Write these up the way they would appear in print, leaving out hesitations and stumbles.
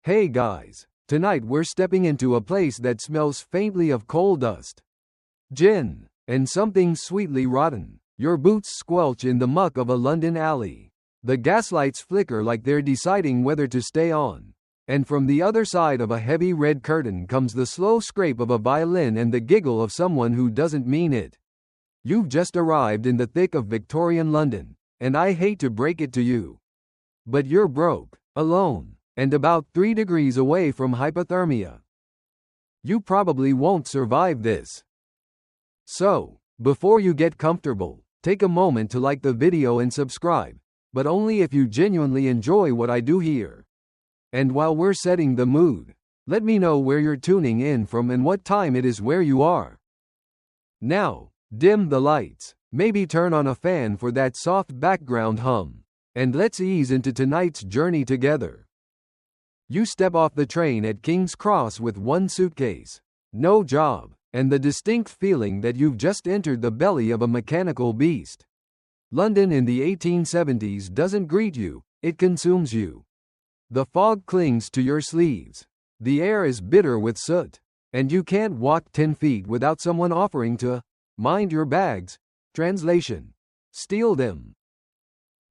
Hey guys, tonight we're stepping into a place that smells faintly of coal dust, gin, and something sweetly rotten. Your boots squelch in the muck of a London alley. The gaslights flicker like they're deciding whether to stay on. And from the other side of a heavy red curtain comes the slow scrape of a violin and the giggle of someone who doesn't mean it. You've just arrived in the thick of Victorian London, and I hate to break it to you, but you're broke, alone, and about 3 degrees away from hypothermia. You probably won't survive this. So, before you get comfortable, take a moment to like the video and subscribe, but only if you genuinely enjoy what I do here. And while we're setting the mood, let me know where you're tuning in from and what time it is where you are. Now, dim the lights, maybe turn on a fan for that soft background hum, and let's ease into tonight's journey together. You step off the train at King's Cross with one suitcase, no job, and the distinct feeling that you've just entered the belly of a mechanical beast. London in the 1870s doesn't greet you, it consumes you. The fog clings to your sleeves. The air is bitter with soot, and you can't walk 10 feet without someone offering to mind your bags. Translation: steal them.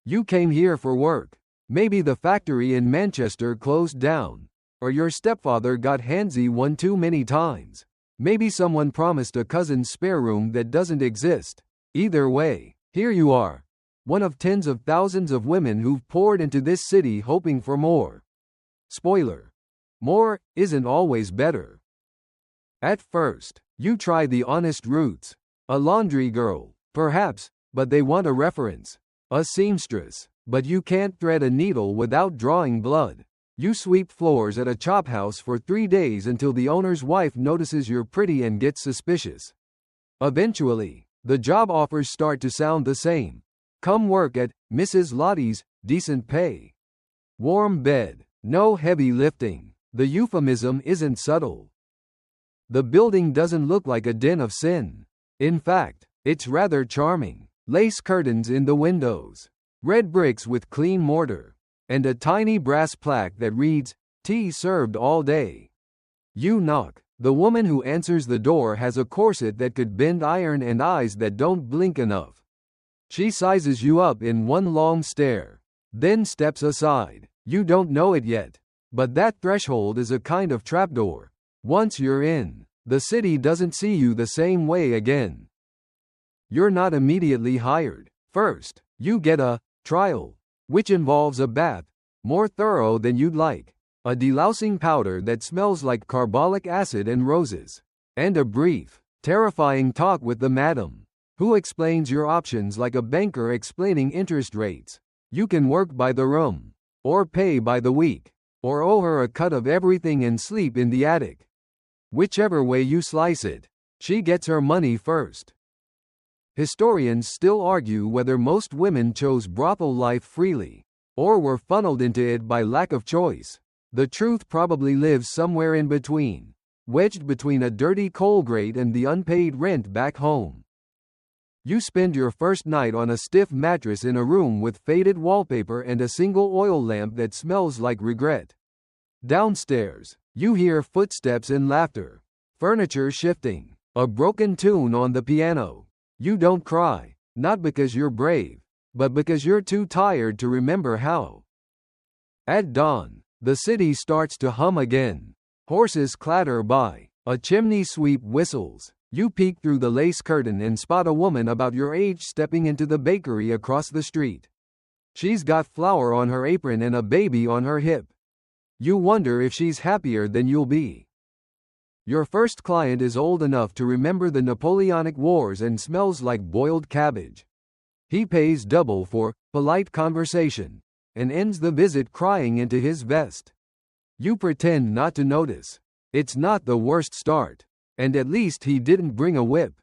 You came here for work. Maybe the factory in Manchester closed down, or your stepfather got handsy one too many times. Maybe someone promised a cousin's spare room that doesn't exist. Either way, here you are, one of tens of thousands of women who've poured into this city hoping for more. Spoiler: more isn't always better. At first, you try the honest routes. A laundry girl, perhaps, but they want a reference. A seamstress, but you can't thread a needle without drawing blood. You sweep floors at a chop house for 3 days until the owner's wife notices you're pretty and gets suspicious. Eventually, the job offers start to sound the same. Come work at Mrs. Lottie's, decent pay. Warm bed, no heavy lifting. The euphemism isn't subtle. The building doesn't look like a den of sin. In fact, it's rather charming. Lace curtains in the windows, red bricks with clean mortar, and a tiny brass plaque that reads, "Tea served all day." You knock. The woman who answers the door has a corset that could bend iron and eyes that don't blink enough. She sizes you up in one long stare, then steps aside. You don't know it yet, but that threshold is a kind of trapdoor. Once you're in, the city doesn't see you the same way again. You're not immediately hired. First, you get a trial, which involves a bath, more thorough than you'd like, a delousing powder that smells like carbolic acid and roses, and a brief, terrifying talk with the madam, who explains your options like a banker explaining interest rates. You can work by the room, or pay by the week, or owe her a cut of everything and sleep in the attic. Whichever way you slice it, she gets her money first. Historians still argue whether most women chose brothel life freely, or were funneled into it by lack of choice. The truth probably lives somewhere in between, wedged between a dirty coal grate and the unpaid rent back home. You spend your first night on a stiff mattress in a room with faded wallpaper and a single oil lamp that smells like regret. Downstairs, you hear footsteps and laughter, furniture shifting, a broken tune on the piano. You don't cry, not because you're brave, but because you're too tired to remember how. At dawn, the city starts to hum again. Horses clatter by, a chimney sweep whistles. You peek through the lace curtain and spot a woman about your age stepping into the bakery across the street. She's got flour on her apron and a baby on her hip. You wonder if she's happier than you'll be. Your first client is old enough to remember the Napoleonic Wars and smells like boiled cabbage. He pays double for polite conversation and ends the visit crying into his vest. You pretend not to notice. It's not the worst start, and at least he didn't bring a whip.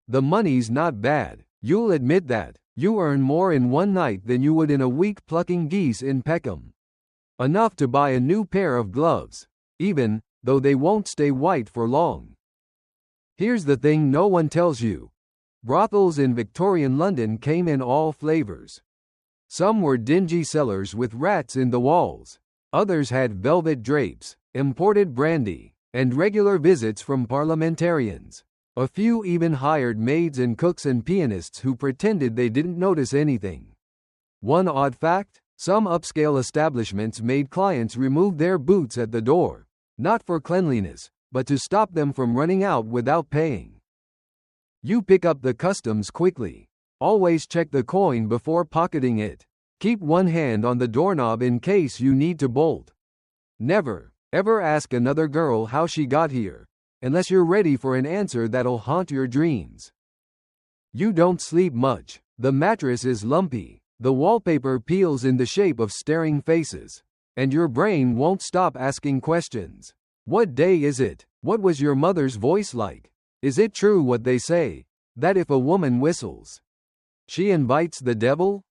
The money's not bad, you'll admit that. You earn more in one night than you would in a week plucking geese in Peckham. Enough to buy a new pair of gloves, even though they won't stay white for long. Here's the thing no one tells you. Brothels in Victorian London came in all flavors. Some were dingy cellars with rats in the walls. Others had velvet drapes, imported brandy, and regular visits from parliamentarians. A few even hired maids and cooks and pianists who pretended they didn't notice anything. One odd fact: some upscale establishments made clients remove their boots at the door, not for cleanliness, but to stop them from running out without paying. You pick up the customs quickly. Always check the coin before pocketing it. Keep one hand on the doorknob in case you need to bolt. Never, ever ask another girl how she got here, unless you're ready for an answer that'll haunt your dreams. You don't sleep much. The mattress is lumpy. The wallpaper peels in the shape of staring faces. And your brain won't stop asking questions. What day is it? What was your mother's voice like? Is it true what they say, that if a woman whistles, she invites the devil?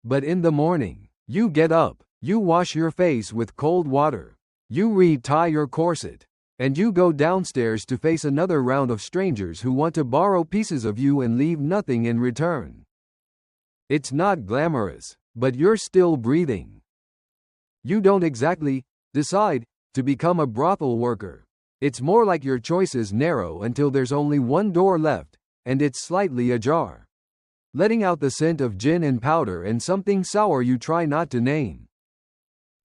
But in the morning, you get up, you wash your face with cold water, you re-tie your corset, and you go downstairs to face another round of strangers who want to borrow pieces of you and leave nothing in return. It's not glamorous, but you're still breathing. You don't exactly decide to become a brothel worker. It's more like your choices narrow until there's only one door left, and it's slightly ajar, letting out the scent of gin and powder and something sour you try not to name.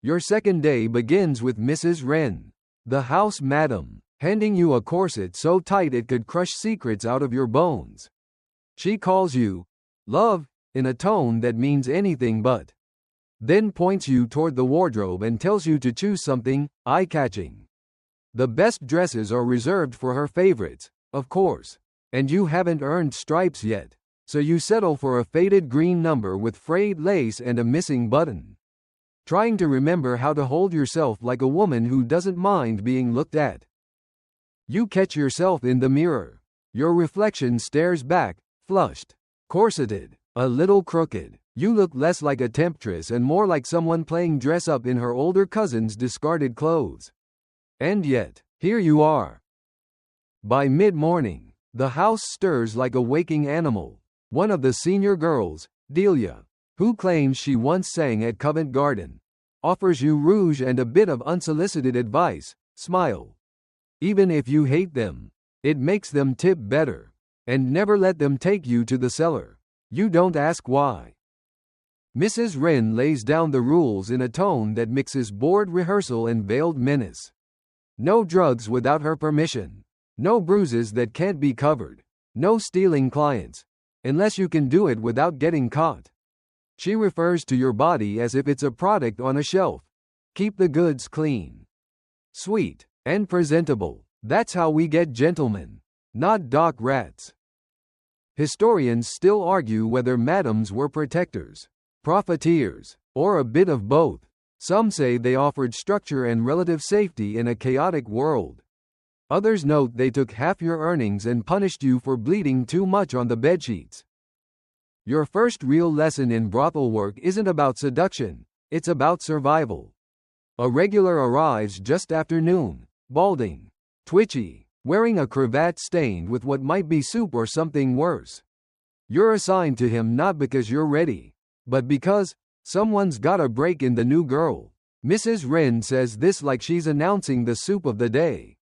Your second day begins with Mrs. Wren, the house madam, handing you a corset so tight it could crush secrets out of your bones. She calls you love in a tone that means anything but, then points you toward the wardrobe and tells you to choose something eye-catching. The best dresses are reserved for her favorites, of course, and you haven't earned stripes yet, so you settle for a faded green number with frayed lace and a missing button. Trying to remember how to hold yourself like a woman who doesn't mind being looked at. You catch yourself in the mirror. Your reflection stares back, flushed, corseted, a little crooked. You look less like a temptress and more like someone playing dress-up in her older cousin's discarded clothes. And yet, here you are. By mid-morning, the house stirs like a waking animal. One of the senior girls, Delia, who claims she once sang at Covent Garden, offers you rouge and a bit of unsolicited advice. Smile. Even if you hate them, it makes them tip better. And never let them take you to the cellar. You don't ask why. Mrs. Wren lays down the rules in a tone that mixes bored rehearsal and veiled menace. No drugs without her permission. No bruises that can't be covered. No stealing clients, unless you can do it without getting caught. She refers to your body as if it's a product on a shelf. Keep the goods clean, sweet, and presentable. That's how we get gentlemen, not dock rats. Historians still argue whether madams were protectors, profiteers, or a bit of both. Some say they offered structure and relative safety in a chaotic world. Others note they took half your earnings and punished you for bleeding too much on the bedsheets. Your first real lesson in brothel work isn't about seduction, it's about survival. A regular arrives just after noon, balding, twitchy, wearing a cravat stained with what might be soup or something worse. You're assigned to him not because you're ready, but because someone's got a break in the new girl. Mrs. Wren says this like she's announcing the soup of the day.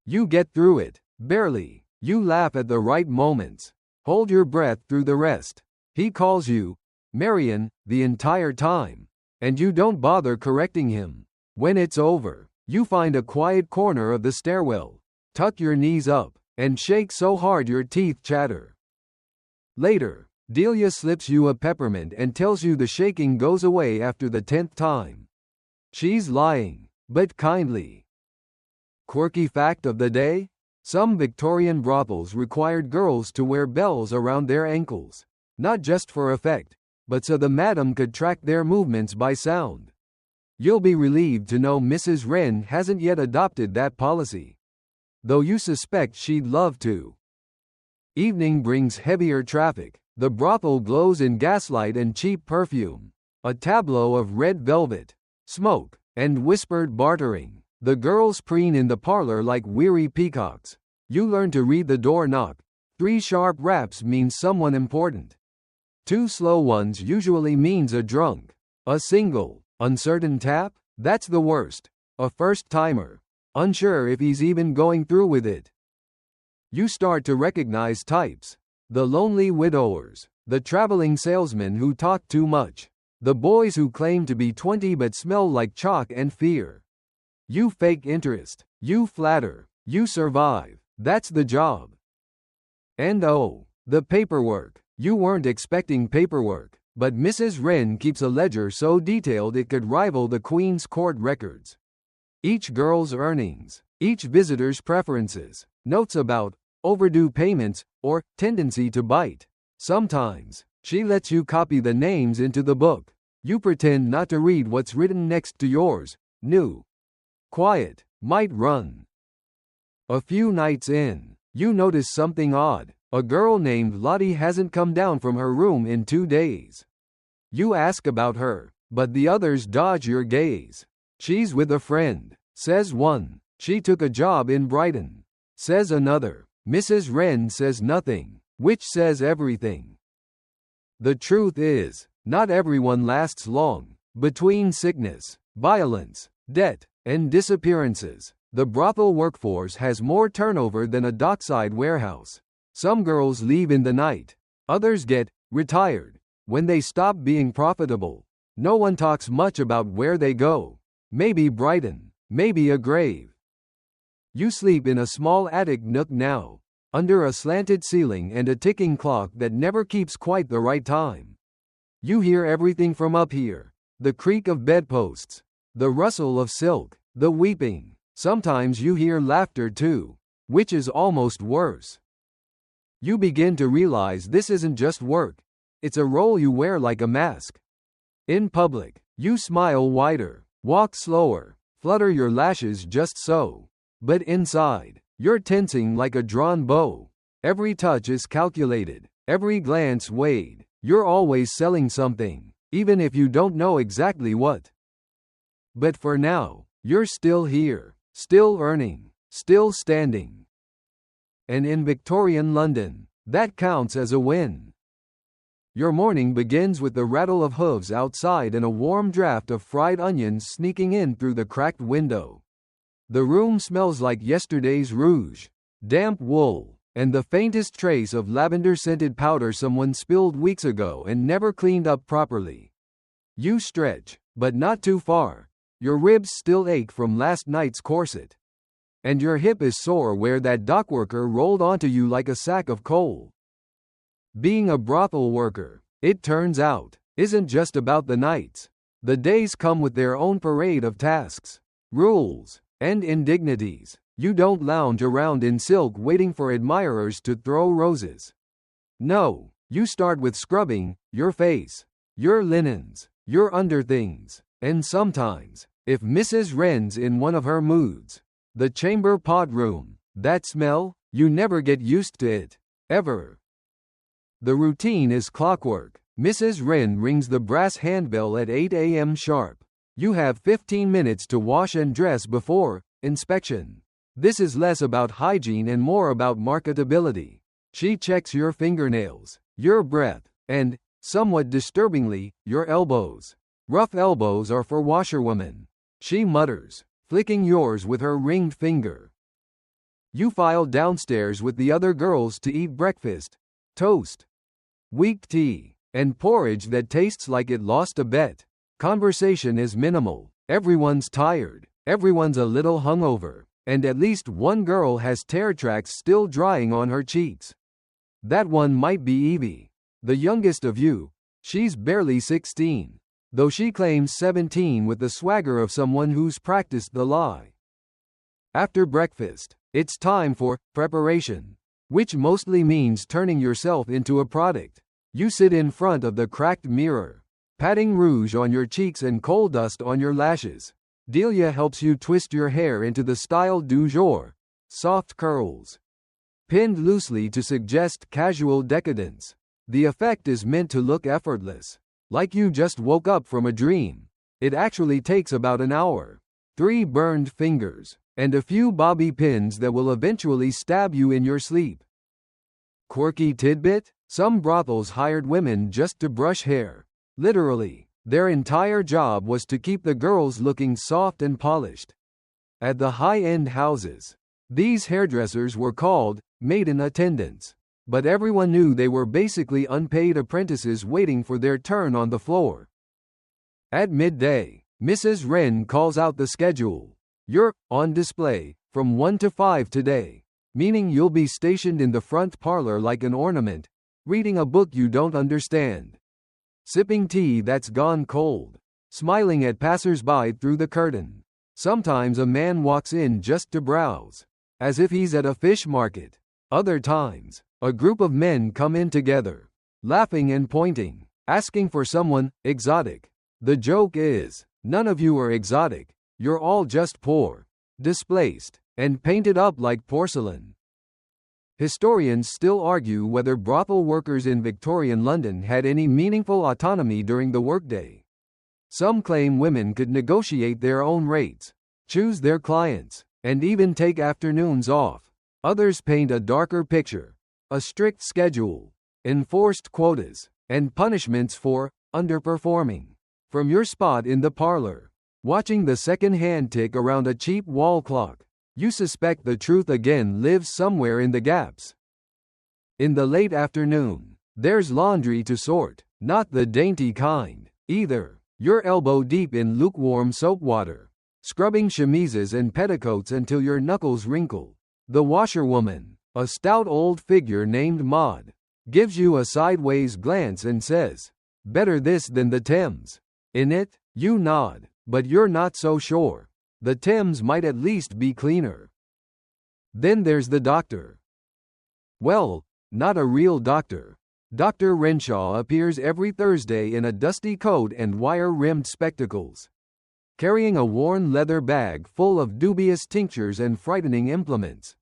You get through it, barely. You laugh at the right moments. Hold your breath through the rest. He calls you Marion the entire time, and you don't bother correcting him. When it's over, you find a quiet corner of the stairwell, tuck your knees up, and shake so hard your teeth chatter. Later, Delia slips you a peppermint and tells you the shaking goes away after the 10th time. She's lying, but kindly. Quirky fact of the day? Some Victorian brothels required girls to wear bells around their ankles, not just for effect, but so the madam could track their movements by sound. You'll be relieved to know Mrs. Wren hasn't yet adopted that policy, though you suspect she'd love to. Evening brings heavier traffic. The brothel glows in gaslight and cheap perfume, a tableau of red velvet, smoke, and whispered bartering. The girls preen in the parlor like weary peacocks. You learn to read the door knock. 3 sharp raps means someone important. 2 slow ones usually means a drunk. A single, Uncertain tap? That's the worst. A first-timer. Unsure if he's even going through with it. You start to recognize types. The lonely widowers. The traveling salesmen who talk too much. The boys who claim to be 20 but smell like chalk and fear. You fake interest. You flatter. You survive. That's the job. And oh, the paperwork. You weren't expecting paperwork, but Mrs. Wren keeps a ledger so detailed it could rival the Queen's Court records. Each girl's earnings, each visitor's preferences, notes about overdue payments or tendency to bite. Sometimes, she lets you copy the names into the book. You pretend not to read what's written next to yours. New. Quiet. Might run. A few nights in, you notice something odd. A girl named Lottie hasn't come down from her room in 2 days. You ask about her, but the others dodge your gaze. She's with a friend, says one. She took a job in Brighton, says another. Mrs. Wren says nothing, which says everything. The truth is, not everyone lasts long. Between sickness, violence, debt, and disappearances, the brothel workforce has more turnover than a dockside warehouse. Some girls leave in the night. Others get retired when they stop being profitable. No one talks much about where they go. Maybe Brighton, maybe a grave. You sleep in a small attic nook now, under a slanted ceiling and a ticking clock that never keeps quite the right time. You hear everything from up here. The creak of bedposts, the rustle of silk, the weeping. Sometimes you hear laughter too, which is almost worse. You begin to realize this isn't just work. It's a role you wear like a mask. In public, you smile wider, walk slower, flutter your lashes just so. But inside, you're tensing like a drawn bow. Every touch is calculated, every glance weighed. You're always selling something, even if you don't know exactly what. But for now, you're still here, still earning, still standing. And in Victorian London, that counts as a win. Your morning begins with the rattle of hooves outside and a warm draft of fried onions sneaking in through the cracked window. The room smells like yesterday's rouge, damp wool, and the faintest trace of lavender-scented powder someone spilled weeks ago and never cleaned up properly. You stretch, but not too far. Your ribs still ache from last night's corset. And your hip is sore where that dockworker rolled onto you like a sack of coal. Being a brothel worker, it turns out, isn't just about the nights. The days come with their own parade of tasks, rules, and indignities. You don't lounge around in silk waiting for admirers to throw roses. No, you start with scrubbing your face, your linens, your underthings, and sometimes, if Mrs. Wren's in one of her moods, the chamber pot room. That smell, you never get used to it. Ever. The routine is clockwork. Mrs. Wren rings the brass handbell at 8 a.m. sharp. You have 15 minutes to wash and dress before inspection. This is less about hygiene and more about marketability. She checks your fingernails, your breath, and, somewhat disturbingly, your elbows. Rough elbows are for washerwomen. She mutters, flicking yours with her ringed finger. You file downstairs with the other girls to eat breakfast, toast, weak tea, and porridge that tastes like it lost a bet. Conversation is minimal. Everyone's tired, everyone's a little hungover, and at least one girl has tear tracks still drying on her cheeks. That one might be Evie, the youngest of you. She's barely 16. Though she claims 17 with the swagger of someone who's practiced the lie. After breakfast, it's time for preparation, which mostly means turning yourself into a product. You sit in front of the cracked mirror, patting rouge on your cheeks and coal dust on your lashes. Delia helps you twist your hair into the style du jour, soft curls, pinned loosely to suggest casual decadence. The effect is meant to look effortless, like you just woke up from a dream. It actually takes about an hour, 3 burned fingers, and a few bobby pins that will eventually stab you in your sleep. Quirky tidbit? Some brothels hired women just to brush hair. Literally, Their entire job was to keep the girls looking soft and polished. At the high-end houses, these hairdressers were called maid in attendance, but everyone knew they were basically unpaid apprentices waiting for their turn on the floor. At midday, Mrs. Wren calls out the schedule. You're on display from 1 to 5 today, meaning you'll be stationed in the front parlor like an ornament, reading a book you don't understand, sipping tea that's gone cold, smiling at passers-by through the curtain. Sometimes a man walks in just to browse, as if he's at a fish market. Other times, a group of men come in together, laughing and pointing, asking for someone exotic. The joke is, none of you are exotic, you're all just poor, displaced, and painted up like porcelain. Historians still argue whether brothel workers in Victorian London had any meaningful autonomy during the workday. Some claim women could negotiate their own rates, choose their clients, and even take afternoons off. Others paint a darker picture, a strict schedule, enforced quotas, and punishments for underperforming. From your spot in the parlor, watching the second-hand tick around a cheap wall clock, you suspect the truth again lives somewhere in the gaps. In the late afternoon, there's laundry to sort, not the dainty kind, either. You're elbow deep in lukewarm soap water, scrubbing chemises and petticoats until your knuckles wrinkle. The washerwoman, a stout old figure named Maud, gives you a sideways glance and says, "Better this than the Thames." In it, you nod, but you're not so sure. The Thames might at least be cleaner. Then there's the doctor. Well, not a real doctor. Dr. Renshaw appears every Thursday in a dusty coat and wire-rimmed spectacles, carrying a worn leather bag full of dubious tinctures and frightening implements.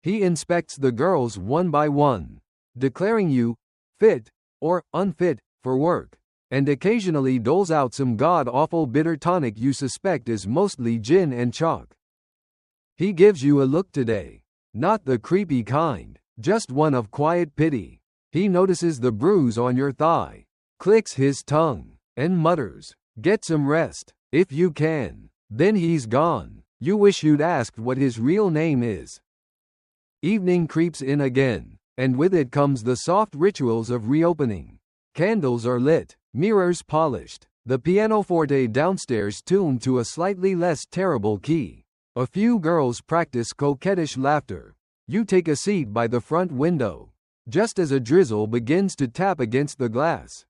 He inspects the girls one by one, declaring you fit or unfit for work, and occasionally doles out some god-awful bitter tonic you suspect is mostly gin and chalk. He gives you a look today, not the creepy kind, just one of quiet pity. He notices the bruise on your thigh, clicks his tongue, and mutters, "Get some rest, if you can." Then he's gone. You wish you'd asked what his real name is. Evening creeps in again, and with it comes the soft rituals of reopening. Candles are lit, mirrors polished, the pianoforte downstairs tuned to a slightly less terrible key. A few girls practice coquettish laughter. You take a seat by the front window, just as a drizzle begins to tap against the glass.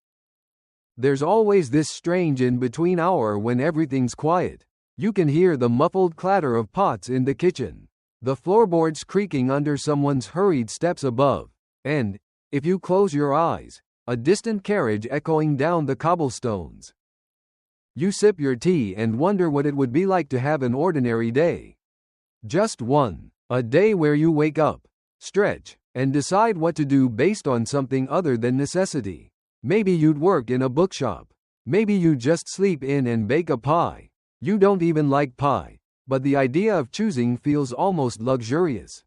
There's always this strange in-between hour when everything's quiet. You can hear the muffled clatter of pots in the kitchen, the floorboards creaking under someone's hurried steps above, and, if you close your eyes, a distant carriage echoing down the cobblestones. You sip your tea and wonder what it would be like to have an ordinary day. Just one. A day where you wake up, stretch, and decide what to do based on something other than necessity. Maybe you'd work in a bookshop. Maybe you just sleep in and bake a pie. You don't even like pie, but the idea of choosing feels almost luxurious.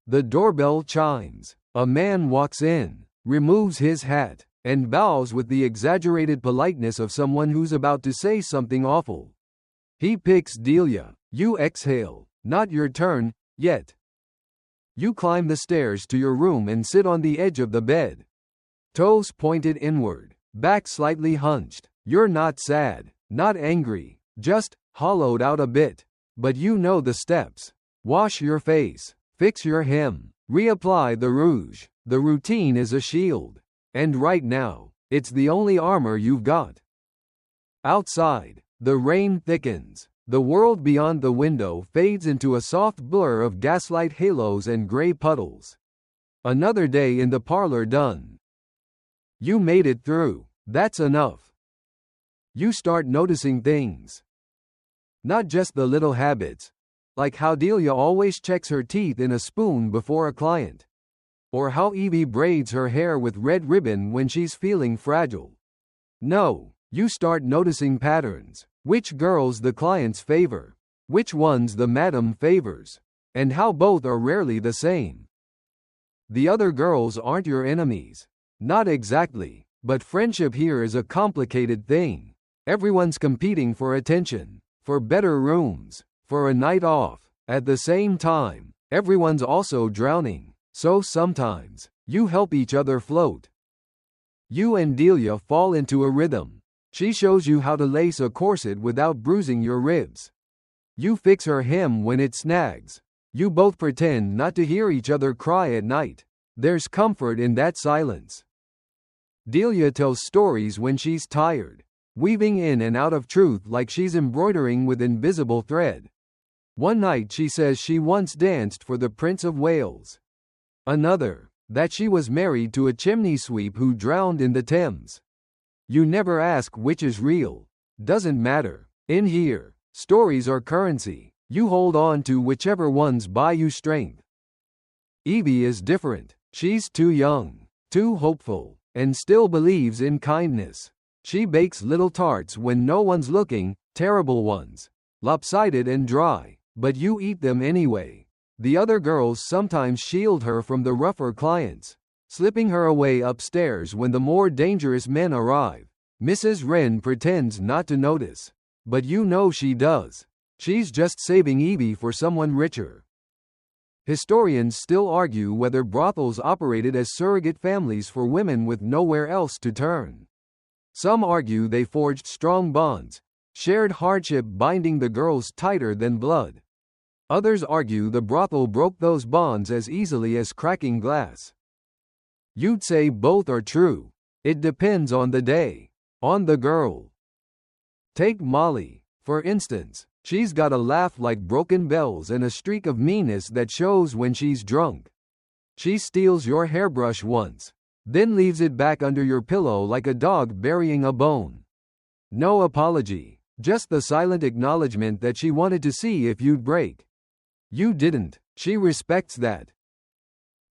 The doorbell chimes. A man walks in, removes his hat, and bows with the exaggerated politeness of someone who's about to say something awful. He picks Delia. You exhale. Not your turn, yet. You climb the stairs to your room and sit on the edge of the bed. Toes pointed inward, back slightly hunched. You're not sad, not angry, just hollowed out a bit. But you know the steps. Wash your face, fix your hem, reapply the rouge. The routine is a shield. And right now, it's the only armor you've got. Outside, the rain thickens. The world beyond the window fades into a soft blur of gaslight halos and gray puddles. Another day in the parlor done. You made it through. That's enough. You start noticing things. Not just the little habits, like how Delia always checks her teeth in a spoon before a client, or how Evie braids her hair with red ribbon when she's feeling fragile. No, you start noticing patterns. Which girls the clients favor, which ones the madam favors, and how both are rarely the same. The other girls aren't your enemies. Not exactly. But friendship here is a complicated thing. Everyone's competing for attention, for better rooms, for a night off. At the same time, everyone's also drowning, so sometimes, you help each other float. You and Delia fall into a rhythm. She shows you how to lace a corset without bruising your ribs. You fix her hem when it snags. You both pretend not to hear each other cry at night. There's comfort in that silence. Delia tells stories when she's tired, weaving in and out of truth like she's embroidering with invisible thread. One night she says she once danced for the Prince of Wales. Another, that she was married to a chimney sweep who drowned in the Thames. You never ask which is real. Doesn't matter. In here, stories are currency. You hold on to whichever ones buy you strength. Evie is different. She's too young, too hopeful, and still believes in kindness. She bakes little tarts when no one's looking, terrible ones, lopsided and dry, but you eat them anyway. The other girls sometimes shield her from the rougher clients, slipping her away upstairs when the more dangerous men arrive. Mrs. Wren pretends not to notice, but you know she does. She's just saving Evie for someone richer. Historians still argue whether brothels operated as surrogate families for women with nowhere else to turn. Some argue they forged strong bonds, shared hardship binding the girls tighter than blood. Others argue the brothel broke those bonds as easily as cracking glass. You'd say both are true. It depends on the day, on the girl. Take Molly, for instance. She's got a laugh like broken bells and a streak of meanness that shows when she's drunk. She steals your hairbrush once, then leaves it back under your pillow like a dog burying a bone. No apology, just the silent acknowledgement that she wanted to see if you'd break. You didn't. She respects that.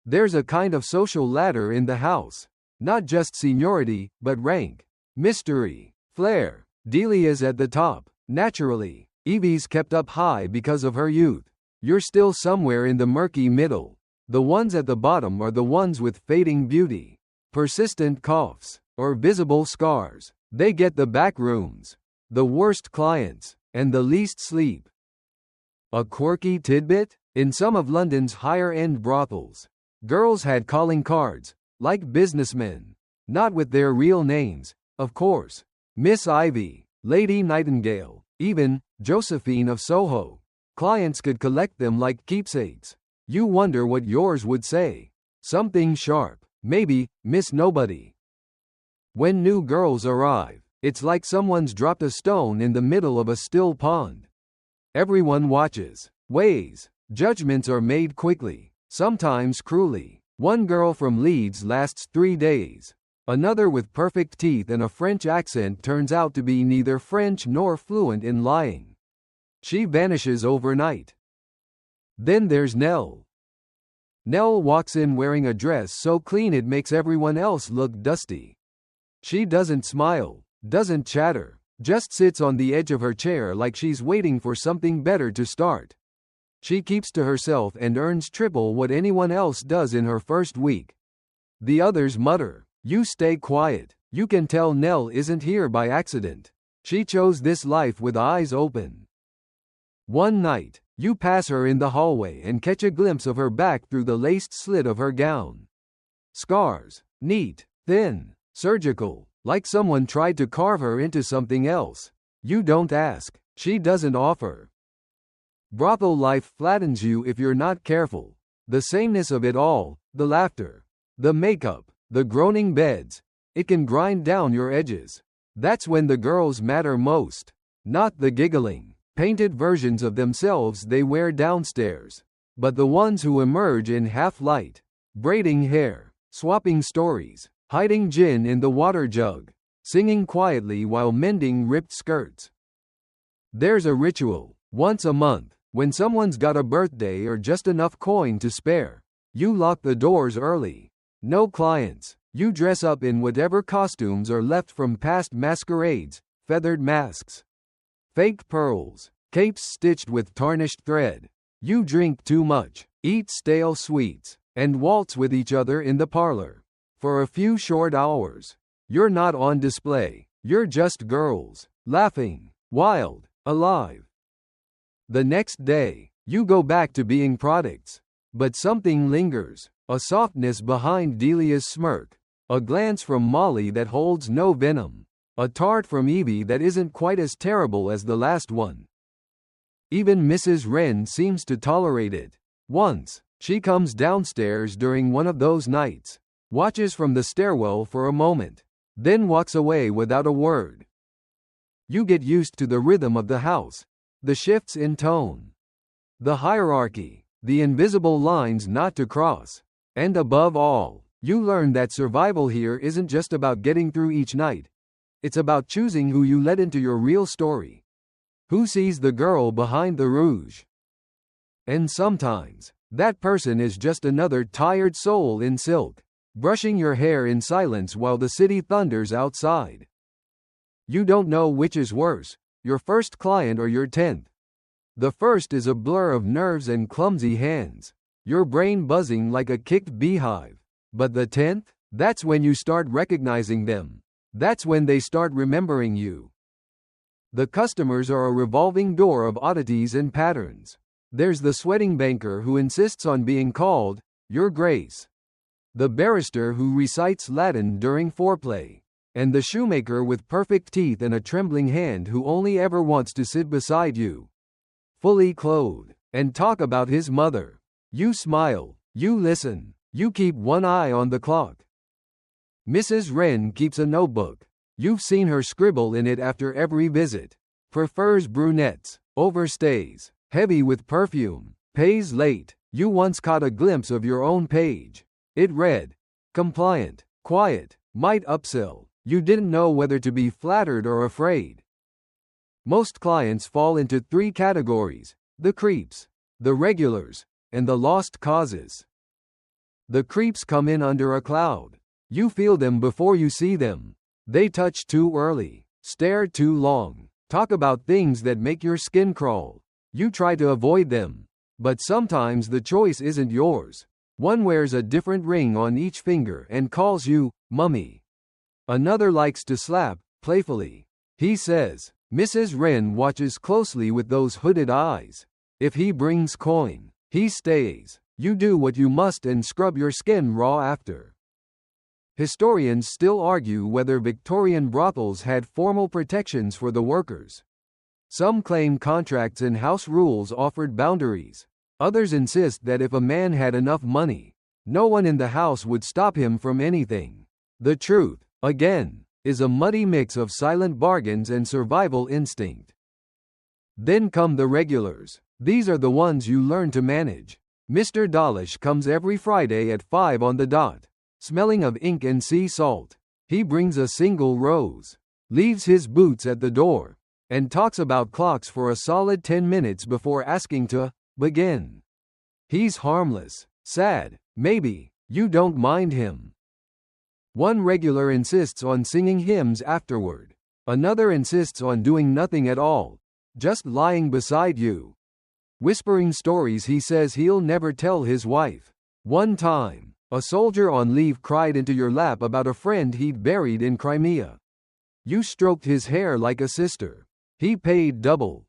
There's a kind of social ladder in the house. Not just seniority, but rank, mystery, flair. Delia's at the top, naturally. Evie's kept up high because of her youth. You're still somewhere in the murky middle. The ones at the bottom are the ones with fading beauty, persistent coughs, or visible scars. They get the back rooms, the worst clients, and the least sleep. A quirky tidbit? In some of London's higher-end brothels, girls had calling cards, like businessmen. Not with their real names, of course. Miss Ivy, Lady Nightingale, even Josephine of Soho. Clients could collect them like keepsakes. You wonder what yours would say. Something sharp. Maybe, Miss Nobody. When new girls arrive, it's like someone's dropped a stone in the middle of a still pond. Everyone watches, weighs. Judgments are made quickly, sometimes cruelly. One girl from Leeds lasts 3 days. Another with perfect teeth and a French accent turns out to be neither French nor fluent in lying. She vanishes overnight. Then there's Nell. Nell walks in wearing a dress so clean it makes everyone else look dusty. She doesn't smile, doesn't chatter, just sits on the edge of her chair like she's waiting for something better to start. She keeps to herself and earns triple what anyone else does in her first week. The others mutter. You stay quiet. You can tell Nell isn't here by accident. She chose this life with eyes open. One night, you pass her in the hallway and catch a glimpse of her back through the laced slit of her gown. Scars, neat, thin, surgical, like someone tried to carve her into something else. You don't ask. She doesn't offer. Brothel life flattens you if you're not careful. The sameness of it all, the laughter, the makeup, the groaning beds, it can grind down your edges. That's when the girls matter most. Not the giggling, painted versions of themselves they wear downstairs, but the ones who emerge in half-light, braiding hair, swapping stories, hiding gin in the water jug, singing quietly while mending ripped skirts. There's a ritual, once a month, when someone's got a birthday or just enough coin to spare. You lock the doors early. No clients. You dress up in whatever costumes are left from past masquerades, feathered masks, fake pearls, capes stitched with tarnished thread. You drink too much, eat stale sweets, and waltz with each other in the parlor. For a few short hours. You're not on display. You're just girls, laughing, wild, alive. The next day, you go back to being products. But something lingers, a softness behind Delia's smirk, a glance from Molly that holds no venom, a tart from Evie that isn't quite as terrible as the last one. Even Mrs. Wren seems to tolerate it. Once, she comes downstairs during one of those nights, watches from the stairwell for a moment, then walks away without a word. You get used to the rhythm of the house, the shifts in tone, the hierarchy, the invisible lines not to cross, and above all, you learn that survival here isn't just about getting through each night. It's about choosing who you let into your real story. Who sees the girl behind the rouge? And sometimes, that person is just another tired soul in silk, brushing your hair in silence while the city thunders outside. You don't know which is worse, your first client or your 10th. The first is a blur of nerves and clumsy hands, your brain buzzing like a kicked beehive. But the 10th? That's when you start recognizing them. That's when they start remembering you. The customers are a revolving door of oddities and patterns. There's the sweating banker who insists on being called, Your Grace. The barrister who recites Latin during foreplay. And the shoemaker with perfect teeth and a trembling hand who only ever wants to sit beside you, fully clothed, and talk about his mother. You smile, you listen, you keep one eye on the clock. Mrs. Wren keeps a notebook. You've seen her scribble in it after every visit. Prefers brunettes, overstays, heavy with perfume, pays late. You once caught a glimpse of your own page. It read, compliant, quiet, might upsell. You didn't know whether to be flattered or afraid. Most clients fall into 3 categories: the creeps, the regulars, and the lost causes. The creeps come in under a cloud. You feel them before you see them. They touch too early, stare too long, talk about things that make your skin crawl. You try to avoid them. But sometimes the choice isn't yours. One wears a different ring on each finger and calls you, Mummy. Another likes to slap, playfully. He says, Mrs. Wren watches closely with those hooded eyes. If he brings coin, he stays. You do what you must and scrub your skin raw after. Historians still argue whether Victorian brothels had formal protections for the workers. Some claim contracts and house rules offered boundaries. Others insist that if a man had enough money, no one in the house would stop him from anything. The truth, again, is a muddy mix of silent bargains and survival instinct. Then come the regulars. These are the ones you learn to manage. Mr. Dawlish comes every Friday at 5 on the dot, smelling of ink and sea salt. He brings a single rose, leaves his boots at the door, and talks about clocks for a solid 10 minutes before asking to begin. He's harmless, sad, maybe. You don't mind him. One regular insists on singing hymns afterward. Another insists on doing nothing at all, just lying beside you, whispering stories he says he'll never tell his wife. One time, a soldier on leave cried into your lap about a friend he'd buried in Crimea. You stroked his hair like a sister. He paid double.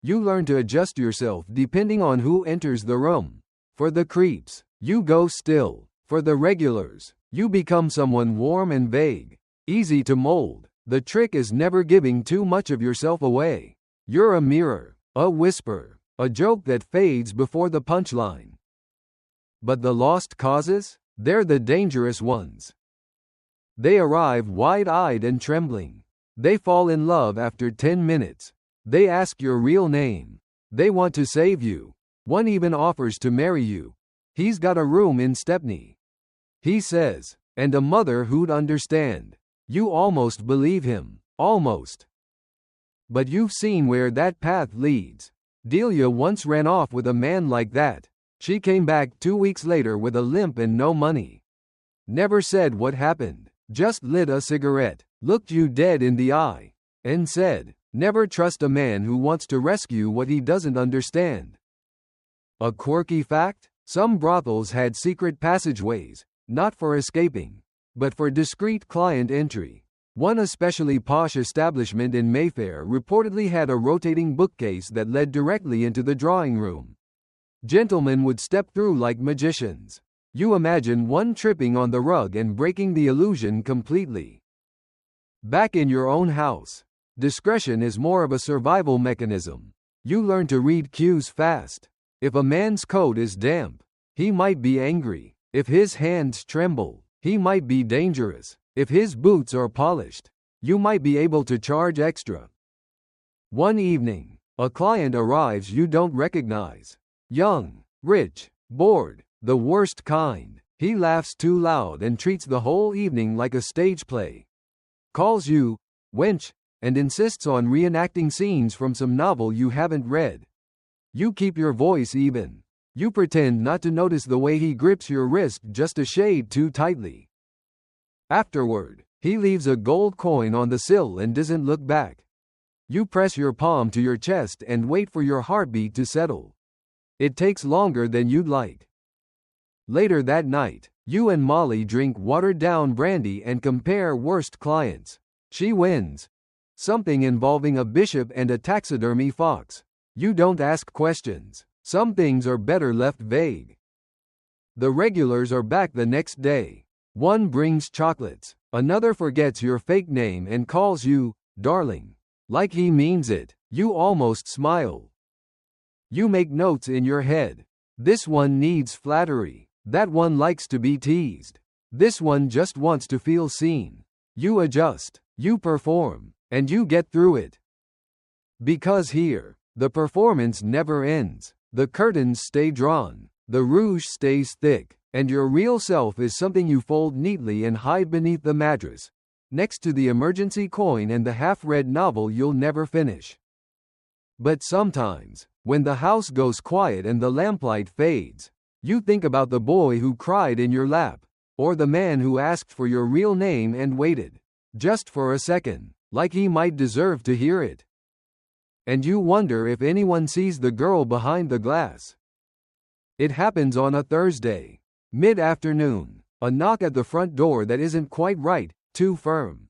You learn to adjust yourself depending on who enters the room. For the creeps, you go still. For the regulars, you become someone warm and vague, easy to mold. The trick is never giving too much of yourself away. You're a mirror, a whisper, a joke that fades before the punchline. But the lost causes? They're the dangerous ones. They arrive wide-eyed and trembling. They fall in love after 10 minutes. They ask your real name. They want to save you. One even offers to marry you. He's got a room in Stepney, he says, and a mother who'd understand. You almost believe him. Almost. But you've seen where that path leads. Delia once ran off with a man like that. She came back 2 weeks later with a limp and no money. Never said what happened. Just lit a cigarette, looked you dead in the eye, and said, never trust a man who wants to rescue what he doesn't understand. A quirky fact? Some brothels had secret passageways, not for escaping, but for discreet client entry. One especially posh establishment in Mayfair reportedly had a rotating bookcase that led directly into the drawing room. Gentlemen would step through like magicians. You imagine one tripping on the rug and breaking the illusion completely. Back in your own house, discretion is more of a survival mechanism. You learn to read cues fast. If a man's coat is damp, he might be angry. If his hands tremble, he might be dangerous. If his boots are polished, you might be able to charge extra. One evening, a client arrives you don't recognize. Young, rich, bored, the worst kind. He laughs too loud and treats the whole evening like a stage play. Calls you wench and insists on reenacting scenes from some novel you haven't read. You keep your voice even. You pretend not to notice the way he grips your wrist just a shade too tightly. Afterward, he leaves a gold coin on the sill and doesn't look back. You press your palm to your chest and wait for your heartbeat to settle. It takes longer than you'd like. Later that night, you and Molly drink watered-down brandy and compare worst clients. She wins. Something involving a bishop and a taxidermy fox. You don't ask questions. Some things are better left vague. The regulars are back the next day. One brings chocolates. Another forgets your fake name and calls you darling. Like he means it. You almost smile. You make notes in your head. This one needs flattery. That one likes to be teased. This one just wants to feel seen. You adjust. You perform. And you get through it. Because here, the performance never ends. The curtains stay drawn. The rouge stays thick. And your real self is something you fold neatly and hide beneath the mattress, next to the emergency coin and the half-read novel you'll never finish. But sometimes, when the house goes quiet and the lamplight fades, you think about the boy who cried in your lap, or the man who asked for your real name and waited, just for a second, like he might deserve to hear it. And you wonder if anyone sees the girl behind the glass. It happens on a Thursday. Mid-afternoon, a knock at the front door that isn't quite right, too firm.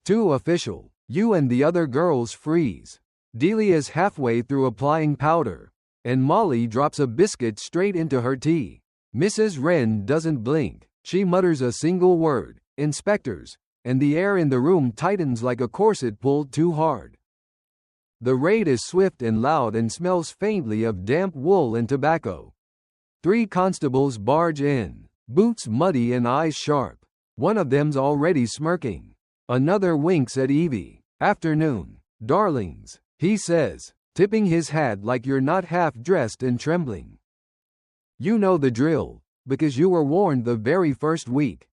Too official. You and the other girls freeze. Delia's halfway through applying powder, and Molly drops a biscuit straight into her tea. Mrs. Wren doesn't blink. She mutters a single word, inspectors, and the air in the room tightens like a corset pulled too hard. The raid is swift and loud and smells faintly of damp wool and tobacco. 3 constables barge in, boots muddy and eyes sharp. One of them's already smirking. Another winks at Evie. Afternoon, darlings, he says, tipping his hat like you're not half-dressed and trembling. You know the drill, because you were warned the very first week.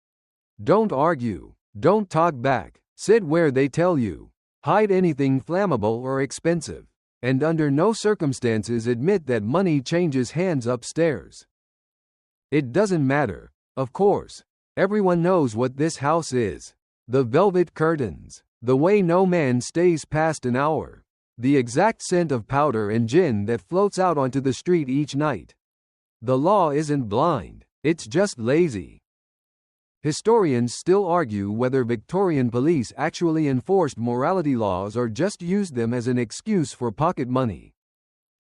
Don't argue. Don't talk back. Sit where they tell you. Hide anything flammable or expensive. And under no circumstances admit that money changes hands upstairs. It doesn't matter, of course. Everyone knows what this house is. The velvet curtains, the way no man stays past an hour, the exact scent of powder and gin that floats out onto the street each night. The law isn't blind, it's just lazy. Historians still argue whether Victorian police actually enforced morality laws or just used them as an excuse for pocket money.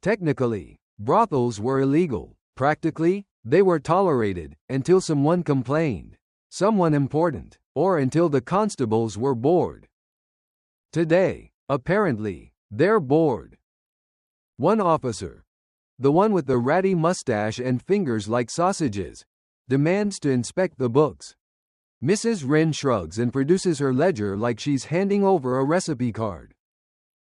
Technically, brothels were illegal. Practically, they were tolerated until someone complained, someone important, or until the constables were bored. Today, apparently, they're bored. One officer, the one with the ratty mustache and fingers like sausages, demands to inspect the books. Mrs. Wren shrugs and produces her ledger like she's handing over a recipe card.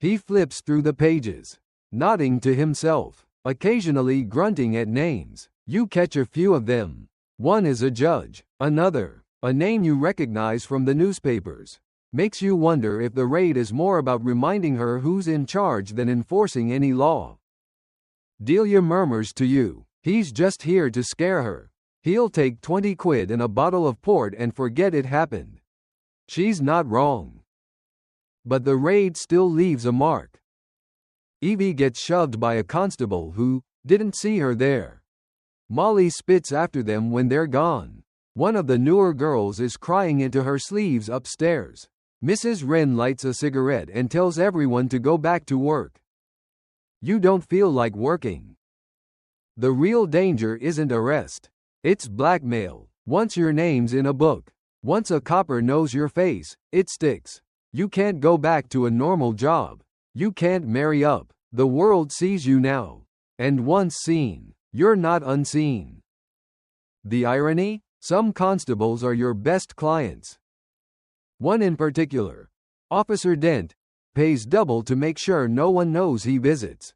He flips through the pages, nodding to himself, occasionally grunting at names. You catch a few of them. One is a judge, another, a name you recognize from the newspapers. Makes you wonder if the raid is more about reminding her who's in charge than enforcing any law. Delia murmurs to you, he's just here to scare her. He'll take 20 quid and a bottle of port and forget it happened. She's not wrong. But the raid still leaves a mark. Evie gets shoved by a constable who didn't see her there. Molly spits after them when they're gone. One of the newer girls is crying into her sleeves upstairs. Mrs. Wren lights a cigarette and tells everyone to go back to work. You don't feel like working. The real danger isn't arrest. It's blackmail. Once your name's in a book, once a copper knows your face, it sticks. You can't go back to a normal job. You can't marry up. The world sees you now. And once seen, you're not unseen. The irony? Some constables are your best clients. One in particular, Officer Dent, pays double to make sure no one knows he visits.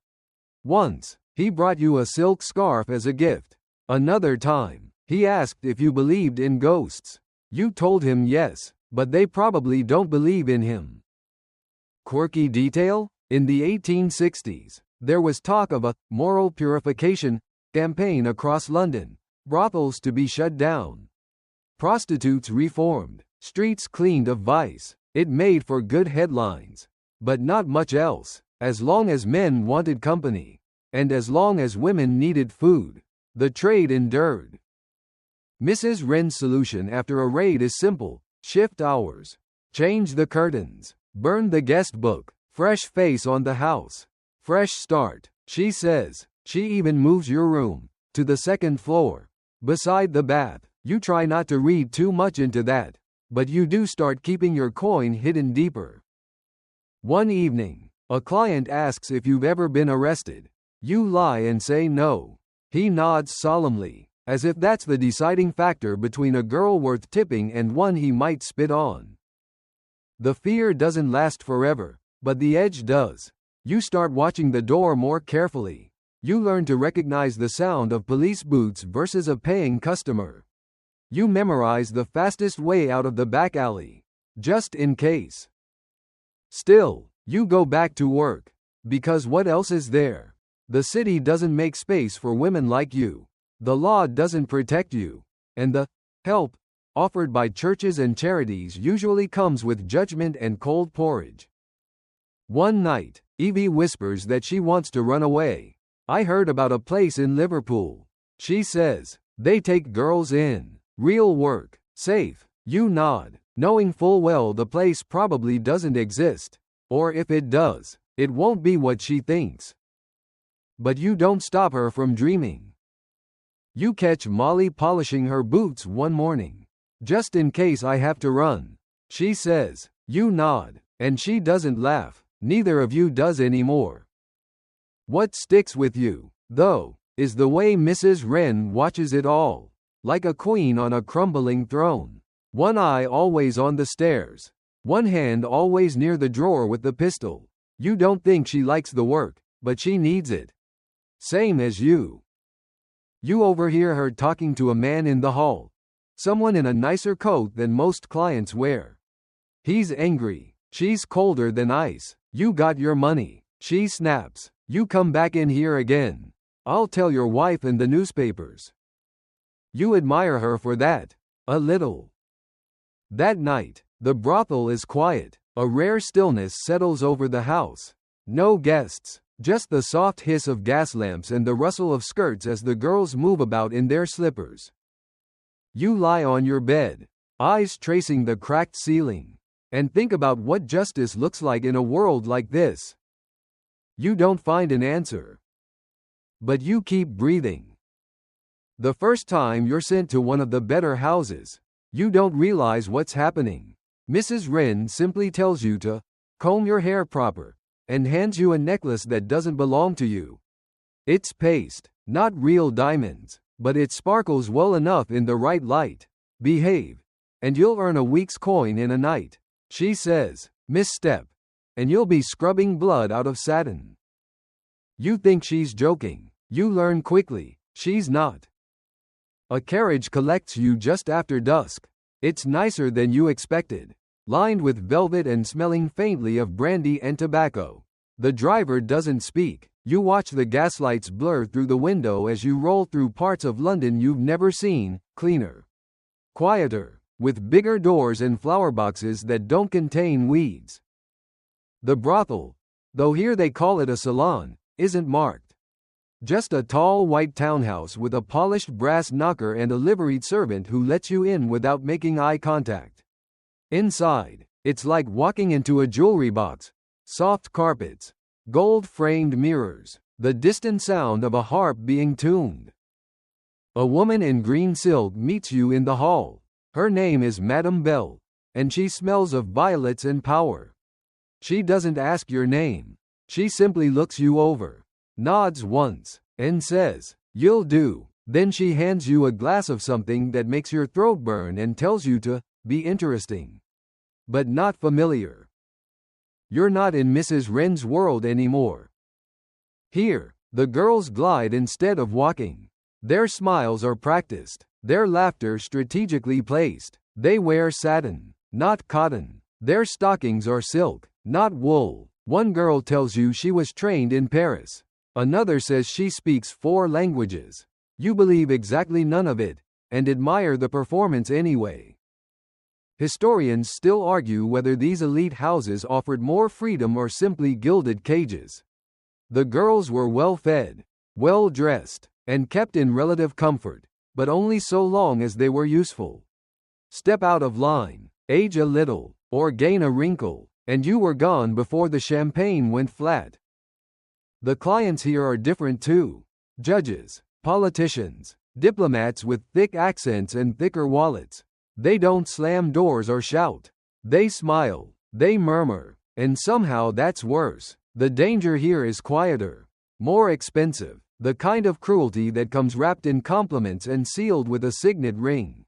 Once, he brought you a silk scarf as a gift. Another time, he asked if you believed in ghosts. You told him yes, but they probably don't believe in him. Quirky detail? In the 1860s, there was talk of a moral purification campaign across London. Brothels to be shut down. Prostitutes reformed. Streets cleaned of vice. It made for good headlines. But not much else. As long as men wanted company. And as long as women needed food. The trade endured. Mrs. Wren's solution after a raid is simple. Shift hours. Change the curtains. Burn the guest book. Fresh face on the house. Fresh start, she says. She even moves your room to the second floor. Beside the bath. You try not to read too much into that, but you do start keeping your coin hidden deeper. One evening, a client asks if you've ever been arrested. You lie and say no. He nods solemnly, as if that's the deciding factor between a girl worth tipping and one he might spit on. The fear doesn't last forever, but the edge does. You start watching the door more carefully. You learn to recognize the sound of police boots versus a paying customer. You memorize the fastest way out of the back alley, just in case. Still, you go back to work. Because what else is there? The city doesn't make space for women like you. The law doesn't protect you. And the help offered by churches and charities usually comes with judgment and cold porridge. One night, Evie whispers that she wants to run away. I heard about a place in Liverpool. She says, they take girls in. Real work. Safe. You nod, knowing full well the place probably doesn't exist. Or if it does, it won't be what she thinks. But you don't stop her from dreaming. You catch Molly polishing her boots one morning. Just in case I have to run. She says. You nod, and she doesn't laugh. Neither of you does anymore. What sticks with you, though, is the way Mrs. Wren watches it all. Like a queen on a crumbling throne. One eye always on the stairs. One hand always near the drawer with the pistol. You don't think she likes the work, but she needs it. Same as you. You overhear her talking to a man in the hall. Someone in a nicer coat than most clients wear. He's angry. She's colder than ice. You got your money. She snaps. You come back in here again. I'll tell your wife and the newspapers. You admire her for that. A little. That night, the brothel is quiet. A rare stillness settles over the house. No guests. Just the soft hiss of gas lamps and the rustle of skirts as the girls move about in their slippers. You lie on your bed, eyes tracing the cracked ceiling, and think about what justice looks like in a world like this. You don't find an answer. But you keep breathing. The first time you're sent to one of the better houses, you don't realize what's happening. Mrs. Wren simply tells you to comb your hair proper, and hands you a necklace that doesn't belong to you. It's paste, not real diamonds, but it sparkles well enough in the right light. Behave, and you'll earn a week's coin in a night. She says, misstep, and you'll be scrubbing blood out of satin. You think she's joking. You learn quickly, she's not. A carriage collects you just after dusk. It's nicer than you expected. Lined with velvet and smelling faintly of brandy and tobacco. The driver doesn't speak. You watch the gaslights blur through the window as you roll through parts of London you've never seen, cleaner. Quieter, with bigger doors and flower boxes that don't contain weeds. The brothel, though here they call it a salon, isn't marked. Just a tall white townhouse with a polished brass knocker and a liveried servant who lets you in without making eye contact. Inside, it's like walking into a jewelry box. Soft carpets, gold-framed mirrors, the distant sound of a harp being tuned. A woman in green silk meets you in the hall. Her name is Madame Belle, and she smells of violets and power. She doesn't ask your name. She simply looks you over, nods once, and says, "You'll do." Then she hands you a glass of something that makes your throat burn and tells you to be interesting, but not familiar. You're not in Mrs. Wren's world anymore. Here, the girls glide instead of walking. Their smiles are practiced, their laughter strategically placed. They wear satin, not cotton. Their stockings are silk, not wool. One girl tells you she was trained in Paris. Another says she speaks 4 languages. You believe exactly none of it, and admire the performance anyway. Historians still argue whether these elite houses offered more freedom or simply gilded cages. The girls were well-fed, well-dressed, and kept in relative comfort, but only so long as they were useful. Step out of line, age a little, or gain a wrinkle, and you were gone before the champagne went flat. The clients here are different too. Judges, politicians, diplomats with thick accents and thicker wallets. They don't slam doors or shout. They smile, they murmur, and somehow that's worse. The danger here is quieter, more expensive, the kind of cruelty that comes wrapped in compliments and sealed with a signet ring.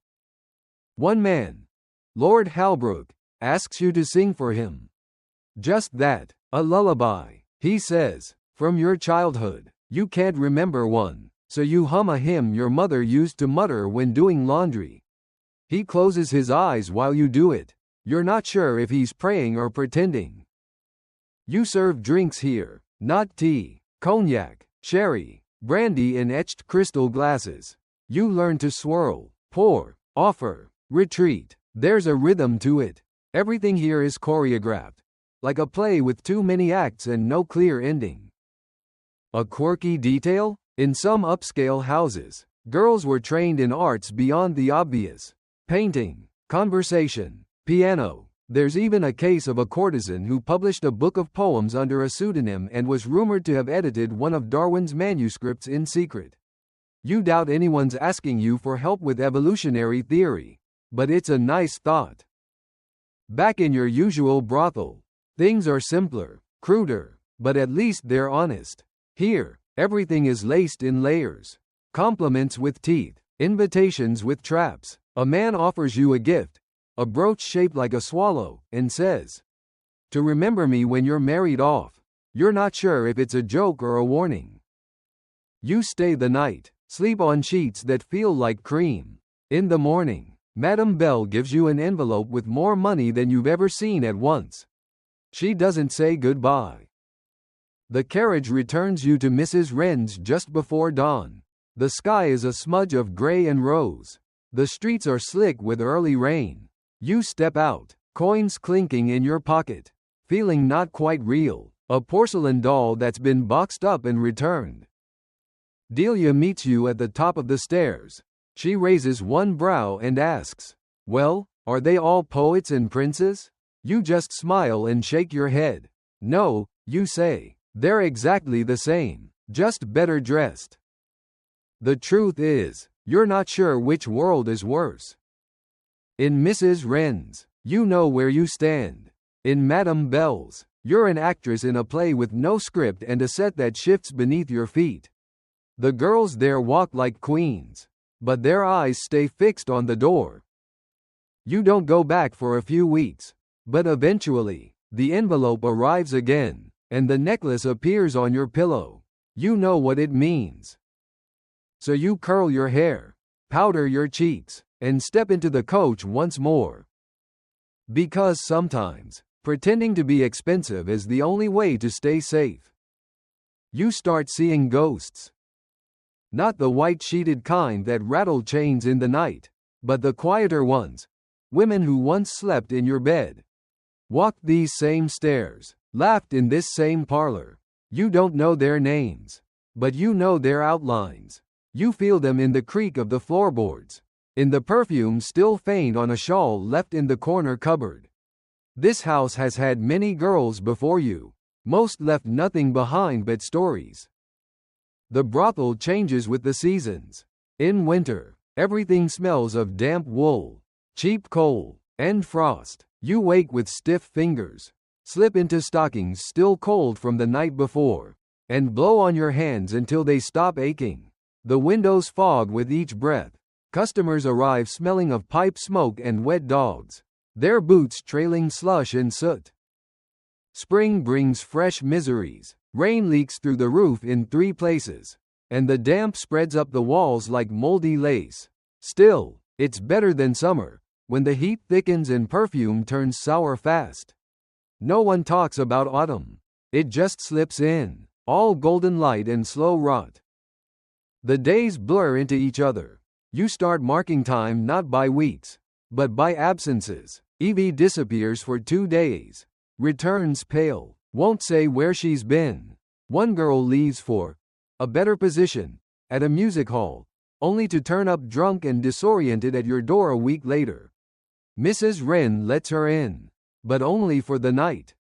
One man, Lord Halbrook, asks you to sing for him. Just that, a lullaby, he says, from your childhood. You can't remember one, so you hum a hymn your mother used to mutter when doing laundry. He closes his eyes while you do it. You're not sure if he's praying or pretending. You serve drinks here, not tea, cognac, sherry, brandy in etched crystal glasses. You learn to swirl, pour, offer, retreat. There's a rhythm to it. Everything here is choreographed, like a play with too many acts and no clear ending. A quirky detail? In some upscale houses, girls were trained in arts beyond the obvious. Painting, conversation, piano. There's even a case of a courtesan who published a book of poems under a pseudonym and was rumored to have edited one of Darwin's manuscripts in secret. You doubt anyone's asking you for help with evolutionary theory, but it's a nice thought. Back in your usual brothel, things are simpler, cruder, but at least they're honest. Here, everything is laced in layers. Compliments with teeth, invitations with traps. A man offers you a gift, a brooch shaped like a swallow, and says, "To remember me when you're married off." You're not sure if it's a joke or a warning. You stay the night, sleep on sheets that feel like cream. In the morning, Madame Belle gives you an envelope with more money than you've ever seen at once. She doesn't say goodbye. The carriage returns you to Mrs. Wren's just before dawn. The sky is a smudge of gray and rose. The streets are slick with early rain. You step out, coins clinking in your pocket, feeling not quite real, a porcelain doll that's been boxed up and returned. Delia meets you at the top of the stairs. She raises one brow and asks, "Well, are they all poets and princes?" You just smile and shake your head. "No," you say, "they're exactly the same, just better dressed." The truth is, you're not sure which world is worse. In Mrs. Wren's, you know where you stand. In Madame Belle's, you're an actress in a play with no script and a set that shifts beneath your feet. The girls there walk like queens, but their eyes stay fixed on the door. You don't go back for a few weeks, but eventually, the envelope arrives again, and the necklace appears on your pillow. You know what it means. So you curl your hair, powder your cheeks, and step into the coach once more. Because sometimes, pretending to be expensive is the only way to stay safe. You start seeing ghosts. Not the white-sheeted kind that rattle chains in the night, but the quieter ones, women who once slept in your bed, walked these same stairs, laughed in this same parlor. You don't know their names, but you know their outlines. You feel them in the creak of the floorboards, in the perfume still faint on a shawl left in the corner cupboard. This house has had many girls before you. Most left nothing behind but stories. The brothel changes with the seasons. In winter, everything smells of damp wool, cheap coal, and frost. You wake with stiff fingers, slip into stockings still cold from the night before, and blow on your hands until they stop aching. The windows fog with each breath. Customers arrive smelling of pipe smoke and wet dogs, their boots trailing slush and soot. Spring brings fresh miseries. Rain leaks through the roof in 3 places, and the damp spreads up the walls like moldy lace. Still, it's better than summer, when the heat thickens and perfume turns sour fast. No one talks about autumn. It just slips in, all golden light and slow rot. The days blur into each other. You start marking time not by weeks, but by absences. Evie disappears for 2 days. Returns pale, won't say where she's been. One girl leaves for a better position at a music hall, only to turn up drunk and disoriented at your door a week later. Mrs. Wren lets her in, but only for the night.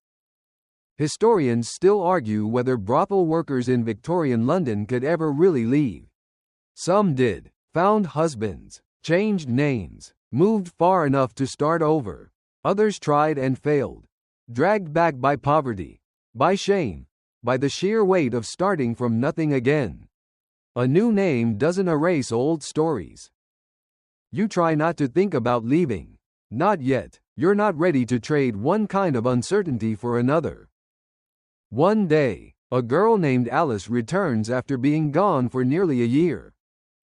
Historians still argue whether brothel workers in Victorian London could ever really leave. Some did, found husbands, changed names, moved far enough to start over. Others tried and failed. Dragged back by poverty, by shame, by the sheer weight of starting from nothing again. A new name doesn't erase old stories. You try not to think about leaving. Not yet. You're not ready to trade one kind of uncertainty for another. One day, a girl named Alice returns after being gone for nearly a year.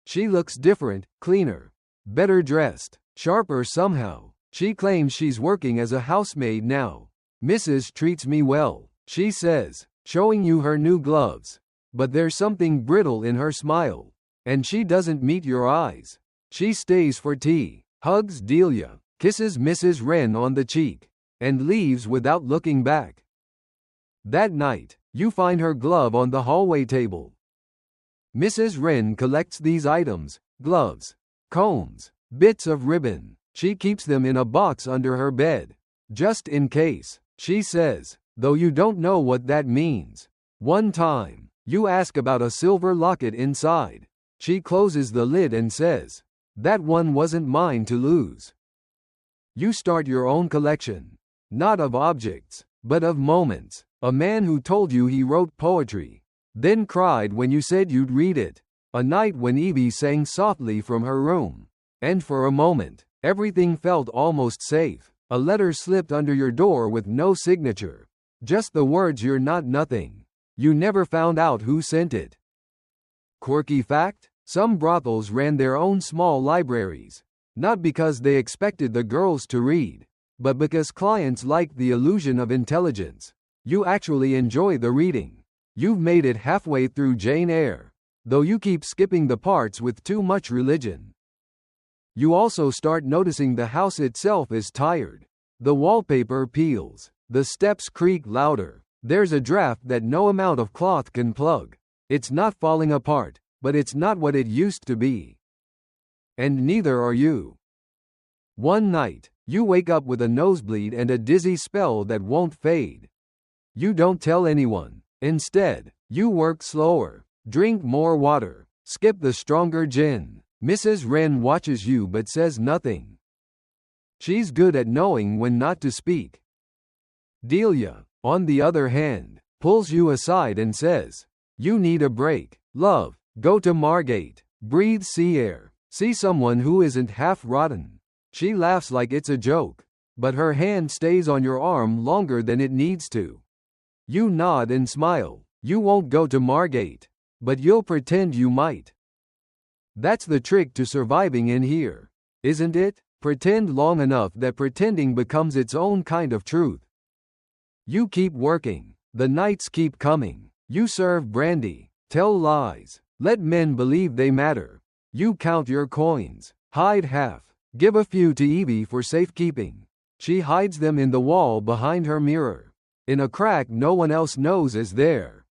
She looks different, cleaner, better dressed, sharper somehow. She claims she's working as a housemaid now. "Mrs. treats me well," she says, showing you her new gloves. But there's something brittle in her smile, and she doesn't meet your eyes. She stays for tea, hugs Delia, kisses Mrs. Wren on the cheek, and leaves without looking back. That night, you find her glove on the hallway table. Mrs. Wren collects these items: gloves, combs, bits of ribbon. She keeps them in a box under her bed, just in case, she says, though you don't know what that means. One time, you ask about a silver locket inside. She closes the lid and says, "That one wasn't mine to lose." You start your own collection, not of objects, but of moments. A man who told you he wrote poetry, then cried when you said you'd read it. A night when Evie sang softly from her room, and for a moment, everything felt almost safe. A letter slipped under your door with no signature. Just the words "You're not nothing." You never found out who sent it. Quirky fact? Some brothels ran their own small libraries. Not because they expected the girls to read, but because clients liked the illusion of intelligence. You actually enjoy the reading. You've made it halfway through Jane Eyre, though you keep skipping the parts with too much religion. You also start noticing the house itself is tired. The wallpaper peels. The steps creak louder. There's a draft that no amount of cloth can plug. It's not falling apart, but it's not what it used to be. And neither are you. One night, you wake up with a nosebleed and a dizzy spell that won't fade. You don't tell anyone. Instead, you work slower, drink more water, skip the stronger gin. Mrs. Wren watches you but says nothing. She's good at knowing when not to speak. Delia, on the other hand, pulls you aside and says, "You need a break, love. Go to Margate, breathe sea air, see someone who isn't half rotten." She laughs like it's a joke, but her hand stays on your arm longer than it needs to. You nod and smile. You won't go to Margate, but you'll pretend you might. That's the trick to surviving in here, isn't it? Pretend long enough that pretending becomes its own kind of truth. You keep working. The nights keep coming. You serve brandy, tell lies, let men believe they matter. You count your coins, hide half, give a few to Evie for safekeeping. She hides them in the wall behind her mirror, in a crack no one else knows is there.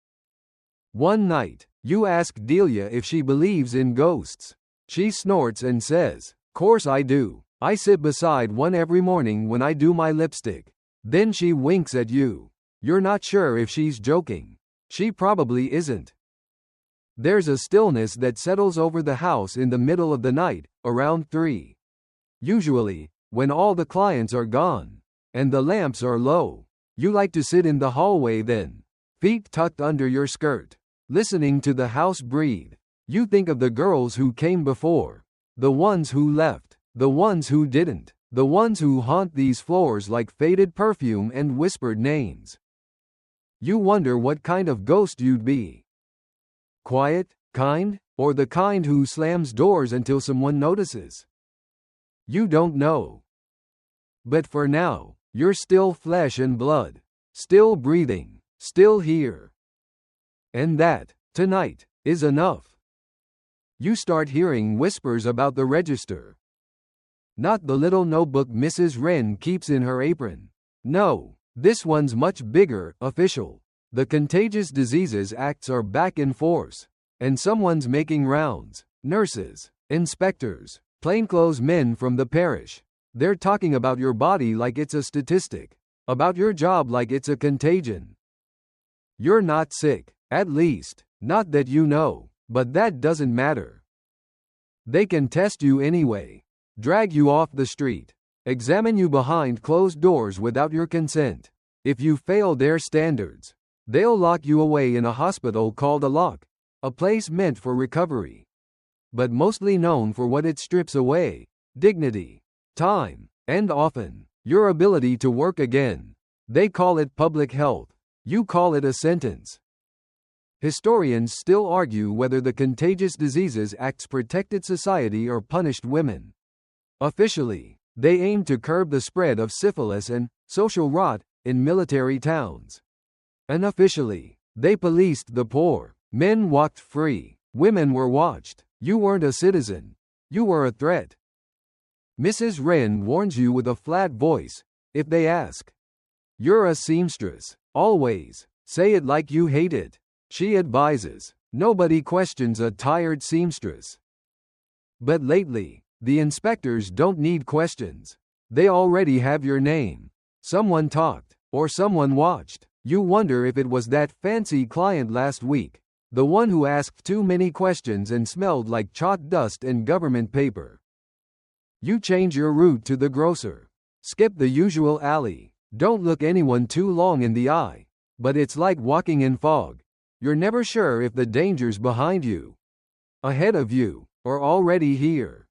One night, You ask Delia if she believes in ghosts. She snorts and says, "Course I do. I sit beside one every morning when I do my lipstick." Then she winks at you. You're not sure if she's joking. She probably isn't. There's a stillness that settles over the house in the middle of the night, around 3. Usually, when all the clients are gone, and the lamps are low. You like to sit in the hallway then, feet tucked under your skirt, listening to the house breathe. You think of the girls who came before, the ones who left, the ones who didn't, the ones who haunt these floors like faded perfume and whispered names. You wonder what kind of ghost you'd be. Quiet, kind, or the kind who slams doors until someone notices? You don't know. But for now, you're still flesh and blood, still breathing, still here. And that, tonight, is enough. You start hearing whispers about the register. Not the little notebook Mrs. Wren keeps in her apron. No, this one's much bigger, official. The Contagious Diseases Acts are back in force, and someone's making rounds. Nurses, inspectors, plainclothes men from the parish. They're talking about your body like it's a statistic, about your job like it's a contagion. You're not sick, at least, not that you know, but that doesn't matter. They can test you anyway, drag you off the street, examine you behind closed doors without your consent. If you fail their standards, they'll lock you away in a hospital called a lock, a place meant for recovery, but mostly known for what it strips away: dignity, time, and often, your ability to work again. They call it public health. You call it a sentence. Historians still argue whether the Contagious Diseases Acts protected society or punished women. Officially, they aimed to curb the spread of syphilis and social rot in military towns. Unofficially, they policed the poor. Men walked free. Women were watched. You weren't a citizen. You were a threat. Mrs. Wren warns you with a flat voice, if they ask. You're a seamstress. Always. Say it like you hate it. She advises. Nobody questions a tired seamstress. But lately, the inspectors don't need questions. They already have your name. Someone talked, or someone watched. You wonder if it was that fancy client last week, the one who asked too many questions and smelled like chalk dust and government paper. You change your route to the grocer. Skip the usual alley. Don't look anyone too long in the eye. But it's like walking in fog. You're never sure if the danger's behind you, ahead of you, or already here.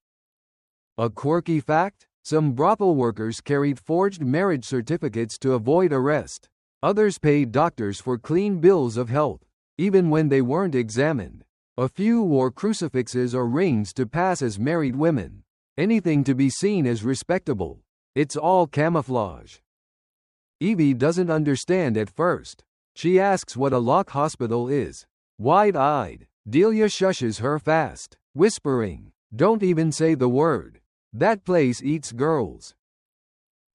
A quirky fact? Some brothel workers carried forged marriage certificates to avoid arrest. Others paid doctors for clean bills of health, even when they weren't examined. A few wore crucifixes or rings to pass as married women. Anything to be seen as respectable. It's all camouflage. Evie doesn't understand at first. She asks what a lock hospital is. Wide-eyed, Delia shushes her fast, whispering, "Don't even say the word. That place eats girls."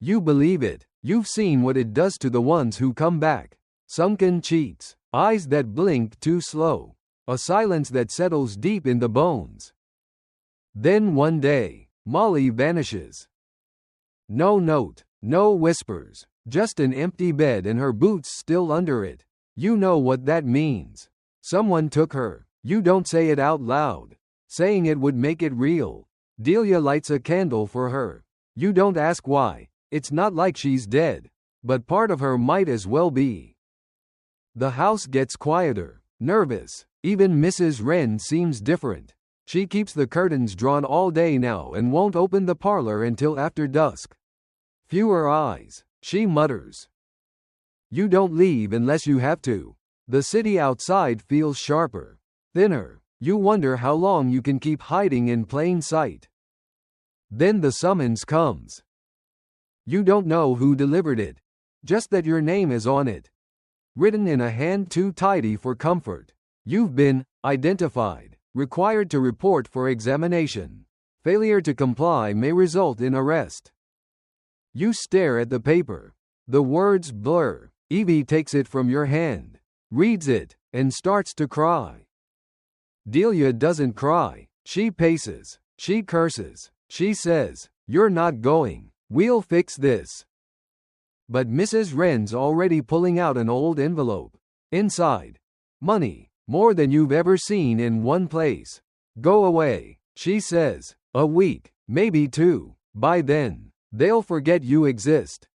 You believe it. You've seen what it does to the ones who come back. Sunken cheeks, eyes that blink too slow, a silence that settles deep in the bones. Then one day, Molly vanishes. No note, no whispers, just an empty bed and her boots still under it. You know what that means. Someone took her. You don't say it out loud. Saying it would make it real. Delia lights a candle for her. You don't ask why. It's not like she's dead. But part of her might as well be. The house gets quieter, nervous. Even Mrs. Wren seems different. She keeps the curtains drawn all day now and won't open the parlor until after dusk. Fewer eyes, she mutters. You don't leave unless you have to. The city outside feels sharper, thinner. You wonder how long you can keep hiding in plain sight. Then the summons comes. You don't know who delivered it, just that your name is on it. Written in a hand too tidy for comfort. You've been identified, required to report for examination. Failure to comply may result in arrest. You stare at the paper. The words blur. Evie takes it from your hand, reads it, and starts to cry. Delia doesn't cry. She paces. She curses. She says, "You're not going. We'll fix this." But Mrs. Wren's already pulling out an old envelope. Inside, money, more than you've ever seen in one place. "Go away," she says. "A week, maybe two. By then, they'll forget you exist."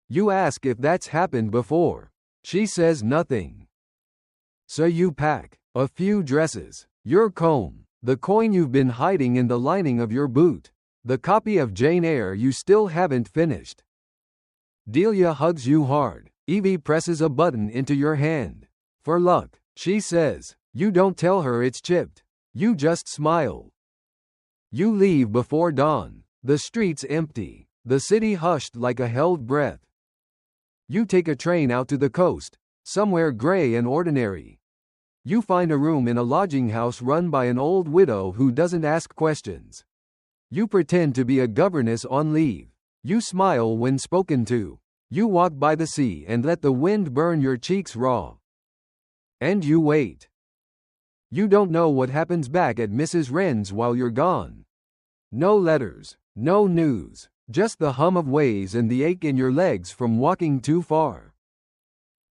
You ask if that's happened before. She says nothing. So you pack a few dresses, your comb, the coin you've been hiding in the lining of your boot, the copy of Jane Eyre you still haven't finished. Delia hugs you hard. Evie presses a button into your hand. "For luck," she says. You don't tell her it's chipped. You just smile. You leave before dawn. The streets empty. The city hushed like a held breath. You take a train out to the coast, somewhere grey and ordinary. You find a room in a lodging house run by an old widow who doesn't ask questions. You pretend to be a governess on leave. You smile when spoken to. You walk by the sea and let the wind burn your cheeks raw. And you wait. You don't know what happens back at Mrs. Wren's while you're gone. No letters, no news, just the hum of waves and the ache in your legs from walking too far.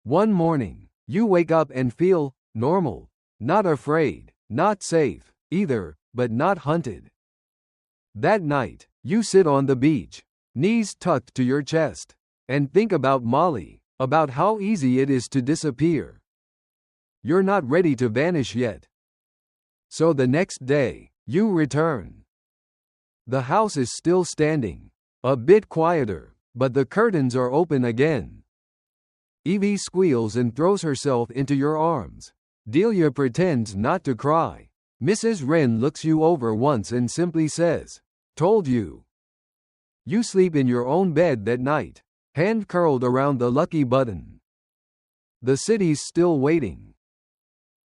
One morning, you wake up and feel normal. Not afraid, not safe, either, but not hunted. That night, you sit on the beach, knees tucked to your chest, and think about Molly, about how easy it is to disappear. You're not ready to vanish yet. So the next day, you return. The house is still standing, a bit quieter, but the curtains are open again. Evie squeals and throws herself into your arms. Delia pretends not to cry. Mrs. Wren looks you over once and simply says, "Told you." You sleep in your own bed that night, hand curled around the lucky button. The city's still waiting.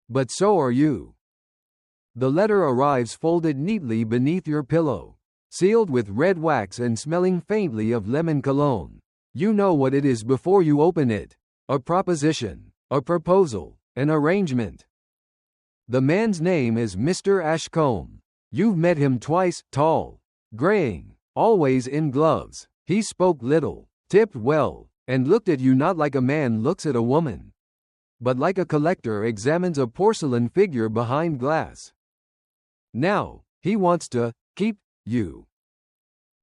But so are you. The letter arrives folded neatly beneath your pillow, sealed with red wax and smelling faintly of lemon cologne. You know what it is before you open it. A proposition, a proposal, an arrangement. The man's name is Mr. Ashcombe. You've met him twice, tall, graying, always in gloves. He spoke little, tipped well, and looked at you not like a man looks at a woman, but like a collector examines a porcelain figure behind glass. Now, he wants to keep you.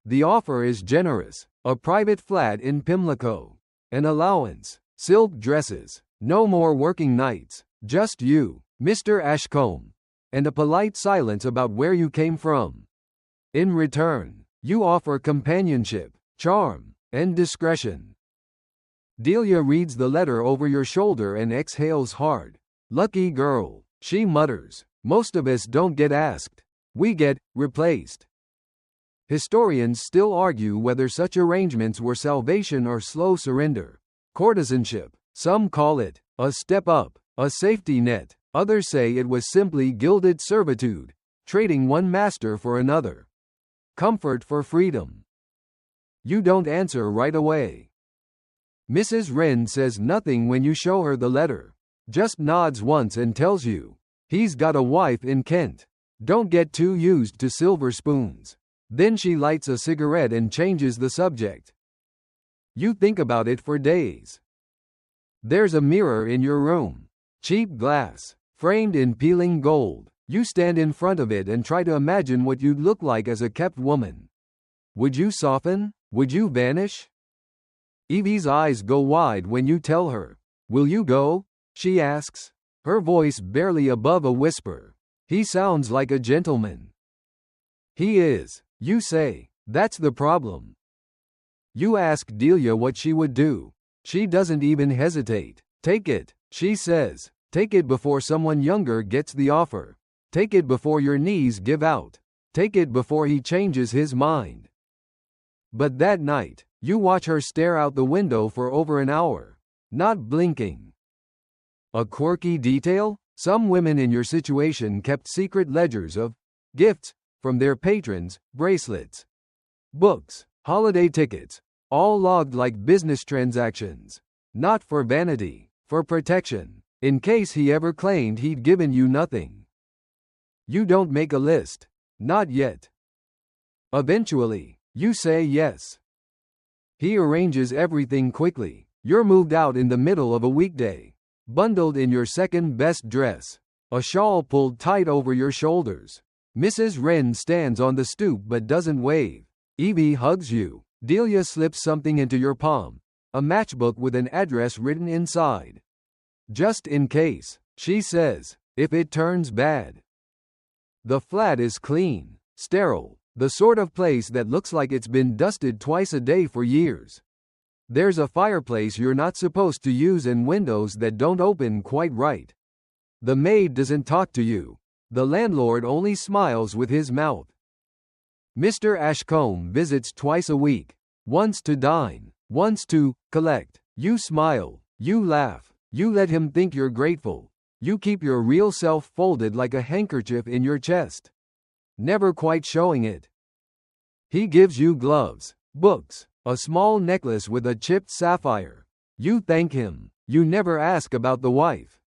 The offer is generous. A private flat in Pimlico. An allowance. Silk dresses. No more working nights. Just you, Mr. Ashcombe. And a polite silence about where you came from. In return, you offer companionship, charm, and discretion. Delia reads the letter over your shoulder and exhales hard. "Lucky girl," she mutters. "Most of us don't get asked. We get replaced." Historians still argue whether such arrangements were salvation or slow surrender. Courtesanship. Some call it a step up, a safety net. Others say it was simply gilded servitude, trading one master for another. Comfort for freedom. You don't answer right away. Mrs. Wren says nothing when you show her the letter. Just nods once and tells you, "He's got a wife in Kent. Don't get too used to silver spoons." Then she lights a cigarette and changes the subject. You think about it for days. There's a mirror in your room. Cheap glass, framed in peeling gold. You stand in front of it and try to imagine what you'd look like as a kept woman. Would you soften? Would you vanish? Evie's eyes go wide when you tell her. "Will you go?" she asks, her voice barely above a whisper. "He sounds like a gentleman." "He is," you say. "That's the problem." You ask Delia what she would do. She doesn't even hesitate. "Take it," she says. "Take it before someone younger gets the offer. Take it before your knees give out. Take it before he changes his mind." But that night, you watch her stare out the window for over an hour, not blinking. A quirky detail? Some women in your situation kept secret ledgers of gifts from their patrons, bracelets, books, holiday tickets, all logged like business transactions. Not for vanity, for protection, in case he ever claimed he'd given you nothing. You don't make a list. Not yet. Eventually, you say yes. He arranges everything quickly. You're moved out in the middle of a weekday, bundled in your second best dress, a shawl pulled tight over your shoulders. Mrs. Wren stands on the stoop but doesn't wave. Evie hugs you. Delia slips something into your palm, a matchbook with an address written inside. Just in case, she says, if it turns bad. The flat is clean, sterile, the sort of place that looks like it's been dusted twice a day for years. There's a fireplace you're not supposed to use and windows that don't open quite right. The maid doesn't talk to you. The landlord only smiles with his mouth. Mr. Ashcombe visits twice a week, once to dine, once to collect. You smile, you laugh, you let him think you're grateful. You keep your real self folded like a handkerchief in your chest, never quite showing it. He gives you gloves, books, a small necklace with a chipped sapphire. You thank him. You never ask about the wife.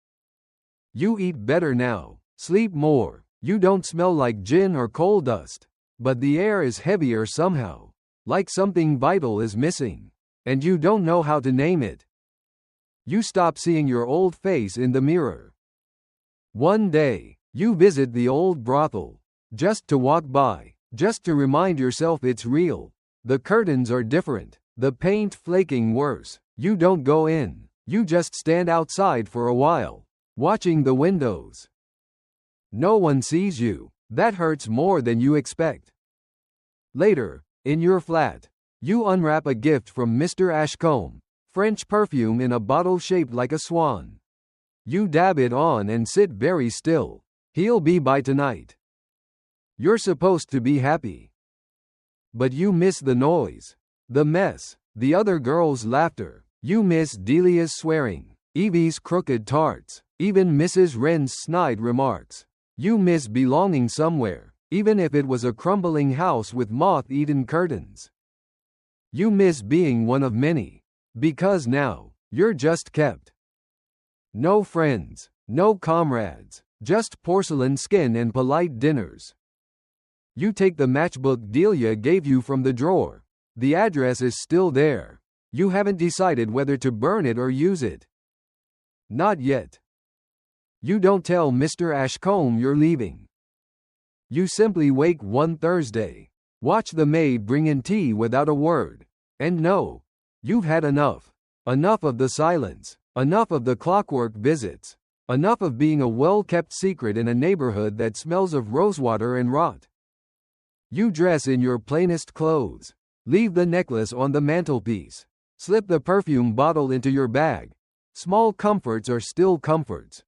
You eat better now, sleep more. You don't smell like gin or coal dust, but the air is heavier somehow, like something vital is missing, and you don't know how to name it. You stop seeing your old face in the mirror. One day, you visit the old brothel, just to walk by, just to remind yourself it's real. The curtains are different, the paint flaking worse. You don't go in, you just stand outside for a while, watching the windows. No one sees you. That hurts more than you expect. Later, in your flat, you unwrap a gift from Mr. Ashcombe, French perfume in a bottle shaped like a swan. You dab it on and sit very still. He'll be by tonight. You're supposed to be happy. But you miss the noise, the mess, the other girls' laughter. You miss Delia's swearing, Evie's crooked tarts, even Mrs. Wren's snide remarks. You miss belonging somewhere, even if it was a crumbling house with moth-eaten curtains. You miss being one of many, because now, you're just kept. No friends, no comrades, just porcelain skin and polite dinners. You take the matchbook Delia gave you from the drawer. The address is still there. You haven't decided whether to burn it or use it. Not yet. You don't tell Mr. Ashcombe you're leaving. You simply wake one Thursday, watch the maid bring in tea without a word, and know, you've had enough. Enough of the silence, enough of the clockwork visits, enough of being a well-kept secret in a neighborhood that smells of rosewater and rot. You dress in your plainest clothes, leave the necklace on the mantelpiece, slip the perfume bottle into your bag. Small comforts are still comforts.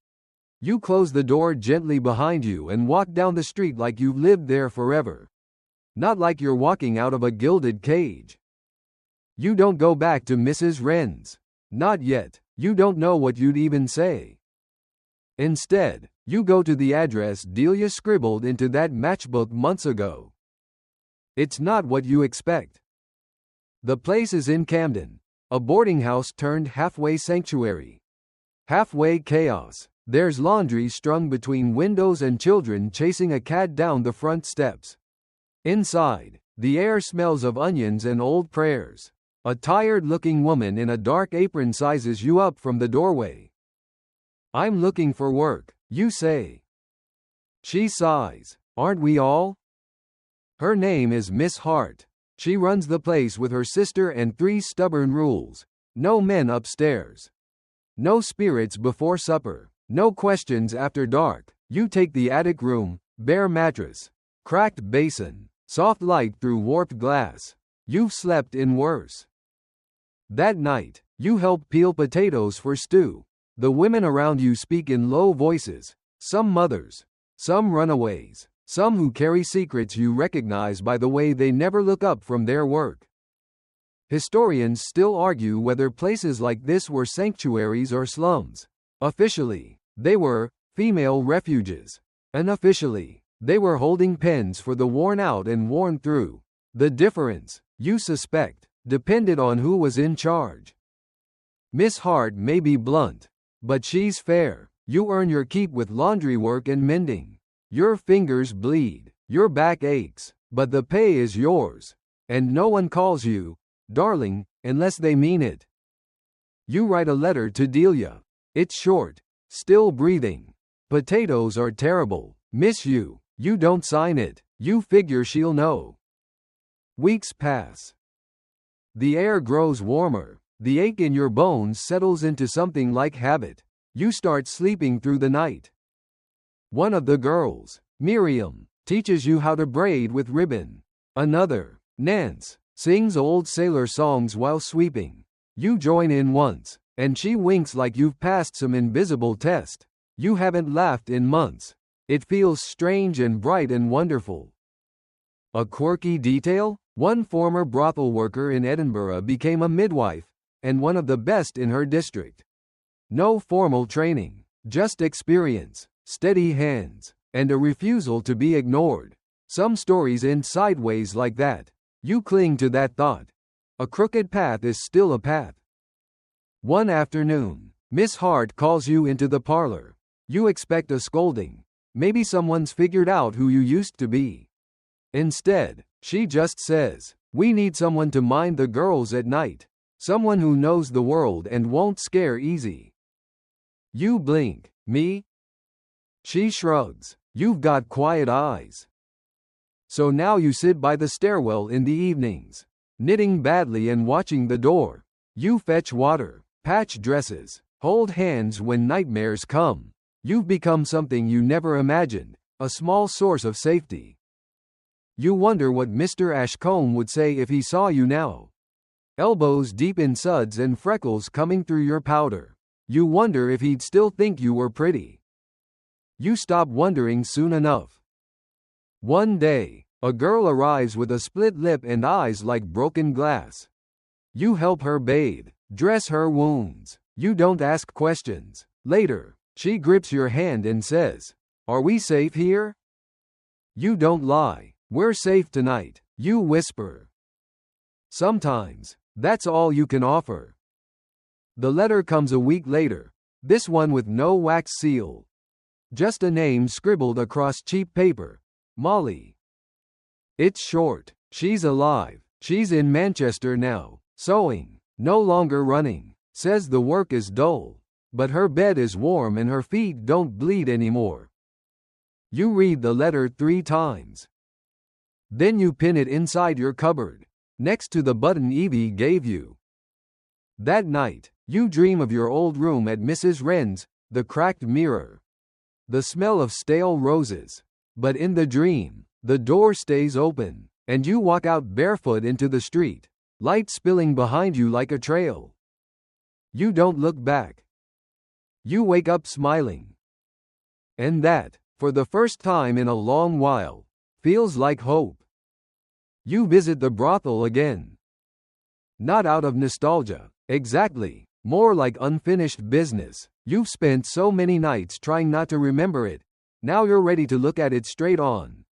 You close the door gently behind you and walk down the street like you've lived there forever. Not like you're walking out of a gilded cage. You don't go back to Mrs. Wren's. Not yet. You don't know what you'd even say. Instead, you go to the address Delia scribbled into that matchbook months ago. It's not what you expect. The place is in Camden, a boarding house turned halfway sanctuary. Halfway chaos. There's laundry strung between windows and children chasing a cat down the front steps. Inside, the air smells of onions and old prayers. A tired-looking woman in a dark apron sizes you up from the doorway. I'm looking for work, you say. She sighs. Aren't we all? Her name is Miss Hart. She runs the place with her sister and 3 stubborn rules. No men upstairs. No spirits before supper. No questions after dark. You take the attic room, bare mattress, cracked basin, soft light through warped glass. You've slept in worse. That night, you help peel potatoes for stew. The women around you speak in low voices, some mothers, some runaways, some who carry secrets you recognize by the way they never look up from their work. Historians still argue whether places like this were sanctuaries or slums. Officially, they were female refuges. Unofficially, they were holding pens for the worn out and worn through. The difference, you suspect, depended on who was in charge. Miss Hart may be blunt, but she's fair. You earn your keep with laundry work and mending. Your fingers bleed, your back aches, but the pay is yours. And no one calls you, darling, unless they mean it. You write a letter to Delia. It's short, still breathing. Potatoes are terrible, miss you. You don't sign it. You figure she'll know. Weeks pass. The air grows warmer. The ache in your bones settles into something like habit. You start sleeping through the night. One of the girls, Miriam, teaches you how to braid with ribbon. Another, Nance, sings old sailor songs while sweeping. You join in once, and she winks like you've passed some invisible test. You haven't laughed in months. It feels strange and bright and wonderful. A quirky detail? One former brothel worker in Edinburgh became a midwife, and one of the best in her district. No formal training, just experience, steady hands, and a refusal to be ignored. Some stories end sideways like that. You cling to that thought. A crooked path is still a path. One afternoon, Miss Hart calls you into the parlor. You expect a scolding. Maybe someone's figured out who you used to be. Instead, she just says, "We need someone to mind the girls at night. Someone who knows the world and won't scare easy." You blink. Me? She shrugs. You've got quiet eyes. So now you sit by the stairwell in the evenings, knitting badly and watching the door. You fetch water, patch dresses, hold hands when nightmares come. You've become something you never imagined, a small source of safety. You wonder what Mr. Ashcombe would say if he saw you now. Elbows deep in suds and freckles coming through your powder. You wonder if he'd still think you were pretty. You stop wondering soon enough. One day, a girl arrives with a split lip and eyes like broken glass. You help her bathe, dress her wounds. You don't ask questions. Later, she grips your hand and says, "Are we safe here?" You don't lie. "We're safe tonight," you whisper. Sometimes, that's all you can offer. The letter comes a week later, this one with no wax seal. Just a name scribbled across cheap paper. Molly. It's short. She's alive. She's in Manchester now, sewing, no longer running. Says the work is dull, but her bed is warm and her feet don't bleed anymore. You read the letter 3 times. Then you pin it inside your cupboard, next to the button Evie gave you. That night, you dream of your old room at Mrs. Wren's, the cracked mirror, the smell of stale roses. But in the dream, the door stays open, and you walk out barefoot into the street, light spilling behind you like a trail. You don't look back. You wake up smiling. And that, for the first time in a long while, feels like hope. You visit the brothel again. Not out of nostalgia, exactly, more like unfinished business. You've spent so many nights trying not to remember it, now you're ready to look at it straight on.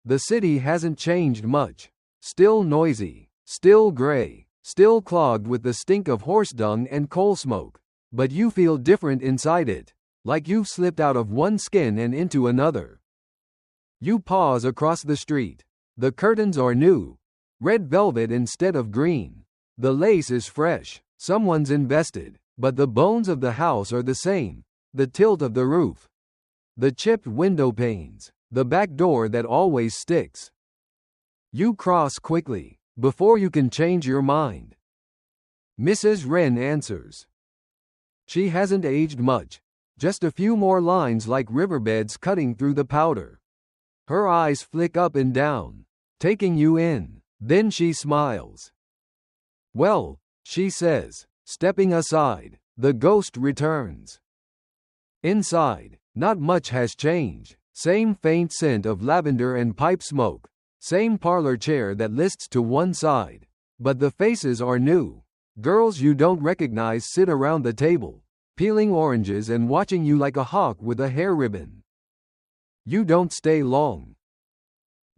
The city hasn't changed much. Still noisy, still gray, still clogged with the stink of horse dung and coal smoke. But you feel different inside it, like you've slipped out of one skin and into another. You pause across the street. The curtains are new, red velvet instead of green. The lace is fresh, someone's invested, but the bones of the house are the same. The tilt of the roof, the chipped window panes, the back door that always sticks. You cross quickly, before you can change your mind. Mrs. Wren answers. She hasn't aged much, just a few more lines like riverbeds cutting through the powder. Her eyes flick up and down, taking you in. Then she smiles. "Well," she says, stepping aside. The ghost returns. Inside, not much has changed. Same faint scent of lavender and pipe smoke. Same parlor chair that lists to one side. But the faces are new. Girls you don't recognize sit around the table, peeling oranges and watching you like a hawk with a hair ribbon. You don't stay long.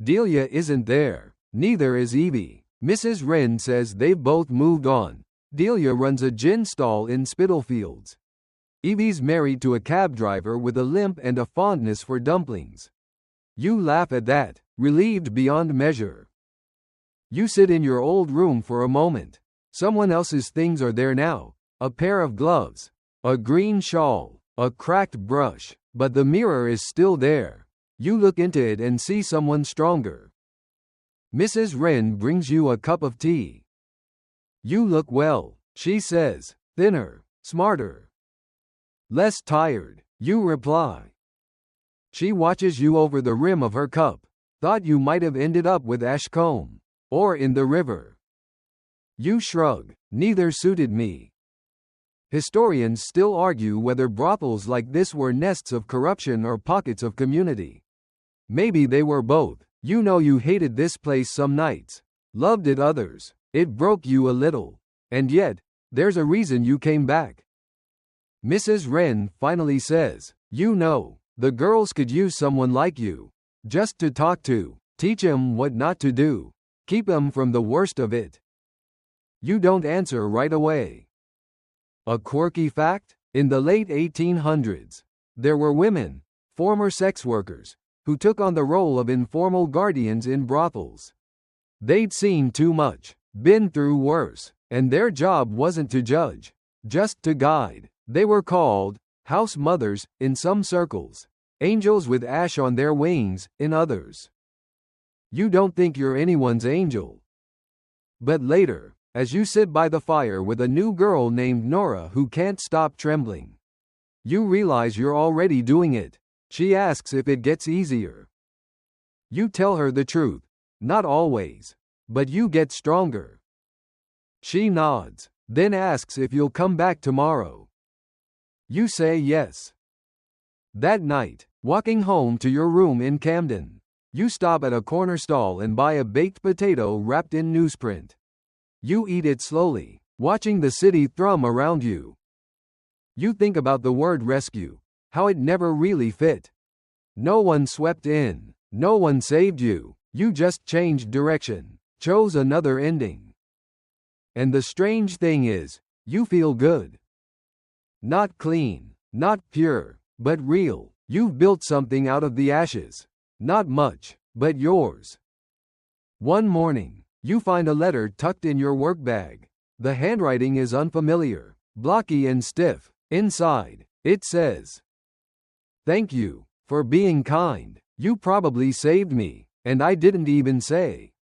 Delia isn't there. Neither is Evie. Mrs. Wren says they've both moved on. Delia runs a gin stall in Spitalfields. Evie's married to a cab driver with a limp and a fondness for dumplings. You laugh at that, relieved beyond measure. You sit in your old room for a moment. Someone else's things are there now. A pair of gloves, a green shawl, a cracked brush, but the mirror is still there. You look into it and see someone stronger. Mrs. Wren brings you a cup of tea. You look well, she says, thinner, smarter, less tired, you reply. She watches you over the rim of her cup. Thought you might have ended up with Ashcombe. Or in the river. You shrug. Neither suited me. Historians still argue whether brothels like this were nests of corruption or pockets of community. Maybe they were both. You know you hated this place some nights. Loved it others. It broke you a little. And yet, there's a reason you came back. Mrs. Wren finally says, you know, the girls could use someone like you. Just to talk to. Teach 'em what not to do. Keep 'em from the worst of it. You don't answer right away. A quirky fact? In the late 1800s, there were women, former sex workers, who took on the role of informal guardians in brothels. They'd seen too much, been through worse, and their job wasn't to judge, just to guide. They were called house mothers in some circles, angels with ash on their wings in others. You don't think you're anyone's angel. But later, as you sit by the fire with a new girl named Nora who can't stop trembling, you realize you're already doing it. She asks if it gets easier. You tell her the truth. Not always. But you get stronger. She nods, then asks if you'll come back tomorrow. You say yes. That night, walking home to your room in Camden, you stop at a corner stall and buy a baked potato wrapped in newsprint. You eat it slowly, watching the city thrum around you. You think about the word rescue, how it never really fit. No one swept in, no one saved you, you just changed direction, chose another ending. And the strange thing is, you feel good. Not clean, not pure, but real. You've built something out of the ashes. Not much, but yours. One morning, you find a letter tucked in your work bag. The handwriting is unfamiliar, blocky and stiff. Inside, it says, "Thank you for being kind. You probably saved me, and I didn't even say."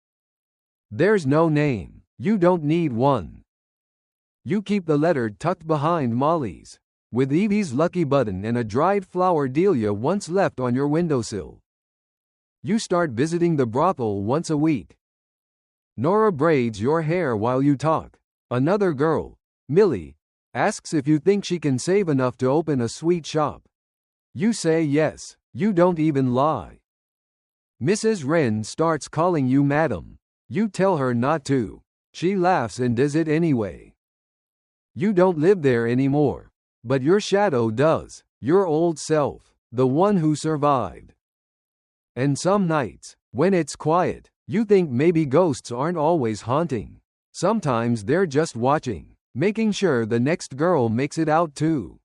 There's no name. You don't need one. You keep the letter tucked behind Molly's, with Evie's lucky button and a dried flower dahlia once left on your windowsill. You start visiting the brothel once a week. Nora braids your hair while you talk. Another girl, Millie, asks if you think she can save enough to open a sweet shop. You say yes. You don't even lie. Mrs. Wren starts calling you madam. You tell her not to. She laughs and does it anyway. You don't live there anymore. But your shadow does. Your old self. The one who survived. And some nights, when it's quiet, you think maybe ghosts aren't always haunting. Sometimes they're just watching, making sure the next girl makes it out too.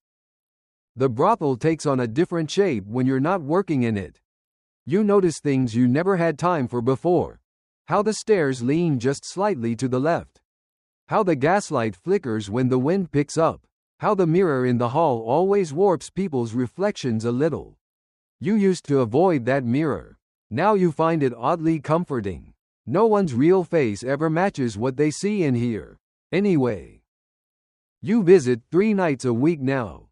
The brothel takes on a different shape when you're not working in it. You notice things you never had time for before. How the stairs lean just slightly to the left. How the gaslight flickers when the wind picks up. How the mirror in the hall always warps people's reflections a little. You used to avoid that mirror. Now you find it oddly comforting. No one's real face ever matches what they see in here. Anyway. You visit 3 nights a week now.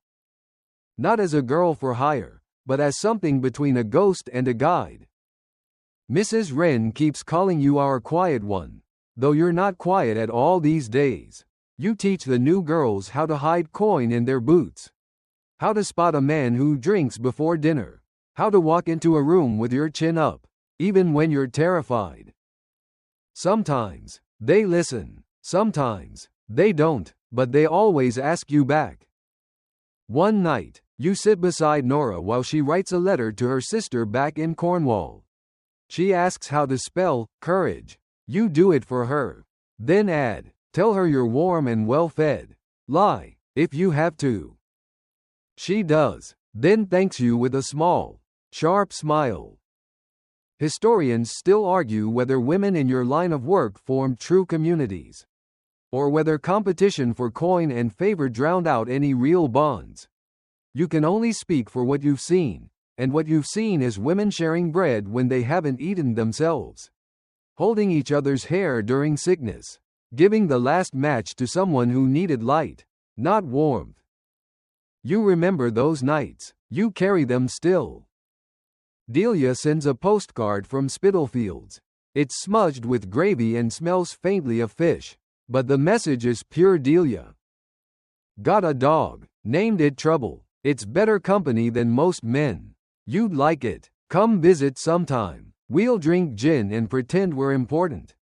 Not as a girl for hire, but as something between a ghost and a guide. Mrs. Wren keeps calling you our quiet one, though you're not quiet at all these days. You teach the new girls how to hide coin in their boots. How to spot a man who drinks before dinner. How to walk into a room with your chin up, even when you're terrified. Sometimes, they listen. Sometimes, they don't, but they always ask you back. One night, you sit beside Nora while she writes a letter to her sister back in Cornwall. She asks how to spell courage. You do it for her. Then add, tell her you're warm and well fed. Lie, if you have to. She does, then thanks you with a small, sharp smile. Historians still argue whether women in your line of work formed true communities, or whether competition for coin and favor drowned out any real bonds. You can only speak for what you've seen, and what you've seen is women sharing bread when they haven't eaten themselves, holding each other's hair during sickness, giving the last match to someone who needed light, not warmth. You remember those nights, you carry them still. Delia sends a postcard from Spitalfields. It's smudged with gravy and smells faintly of fish, but the message is pure Delia. Got a dog, named it Trouble. It's better company than most men. You'd like it. Come visit sometime. We'll drink gin and pretend we're important.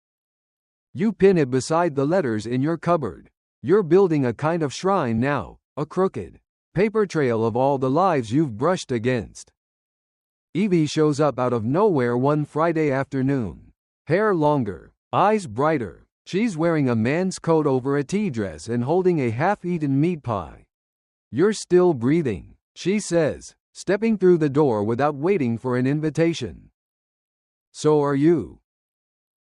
You pin it beside the letters in your cupboard. You're building a kind of shrine now, a crooked paper trail of all the lives you've brushed against. Evie shows up out of nowhere one Friday afternoon. Hair longer, eyes brighter. She's wearing a man's coat over a tea dress and holding a half-eaten meat pie. You're still breathing, she says, stepping through the door without waiting for an invitation. So are you.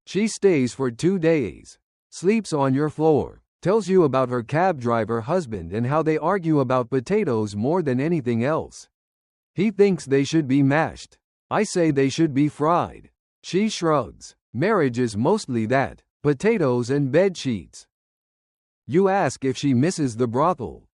She stays for 2 days, sleeps on your floor, tells you about her cab driver husband and how they argue about potatoes more than anything else. He thinks they should be mashed. I say they should be fried. She shrugs. Marriage is mostly that, potatoes and bed sheets. You ask if she misses the brothel.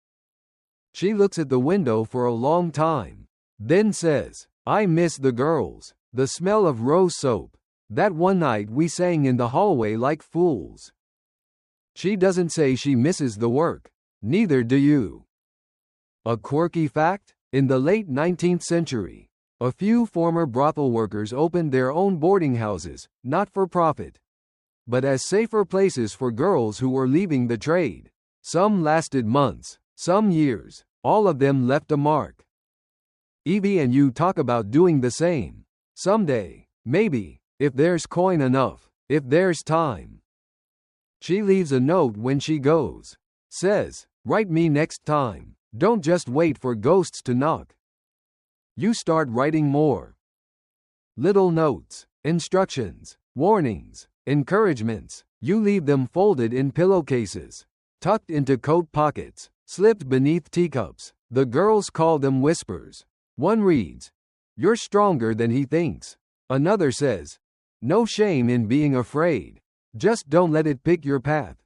She looks at the window for a long time, then says, I miss the girls, the smell of rose soap, that one night we sang in the hallway like fools. She doesn't say she misses the work, neither do you. A quirky fact? In the late 19th century, a few former brothel workers opened their own boarding houses, not for profit, but as safer places for girls who were leaving the trade. Some lasted months, some years, all of them left a mark. Evie and you talk about doing the same. Someday, maybe, if there's coin enough, if there's time. She leaves a note when she goes. Says, write me next time. Don't just wait for ghosts to knock. You start writing more. Little notes, instructions, warnings, encouragements. You leave them folded in pillowcases, tucked into coat pockets, slipped beneath teacups. The girls call them whispers. One reads, you're stronger than he thinks. Another says, no shame in being afraid. Just don't let it pick your path.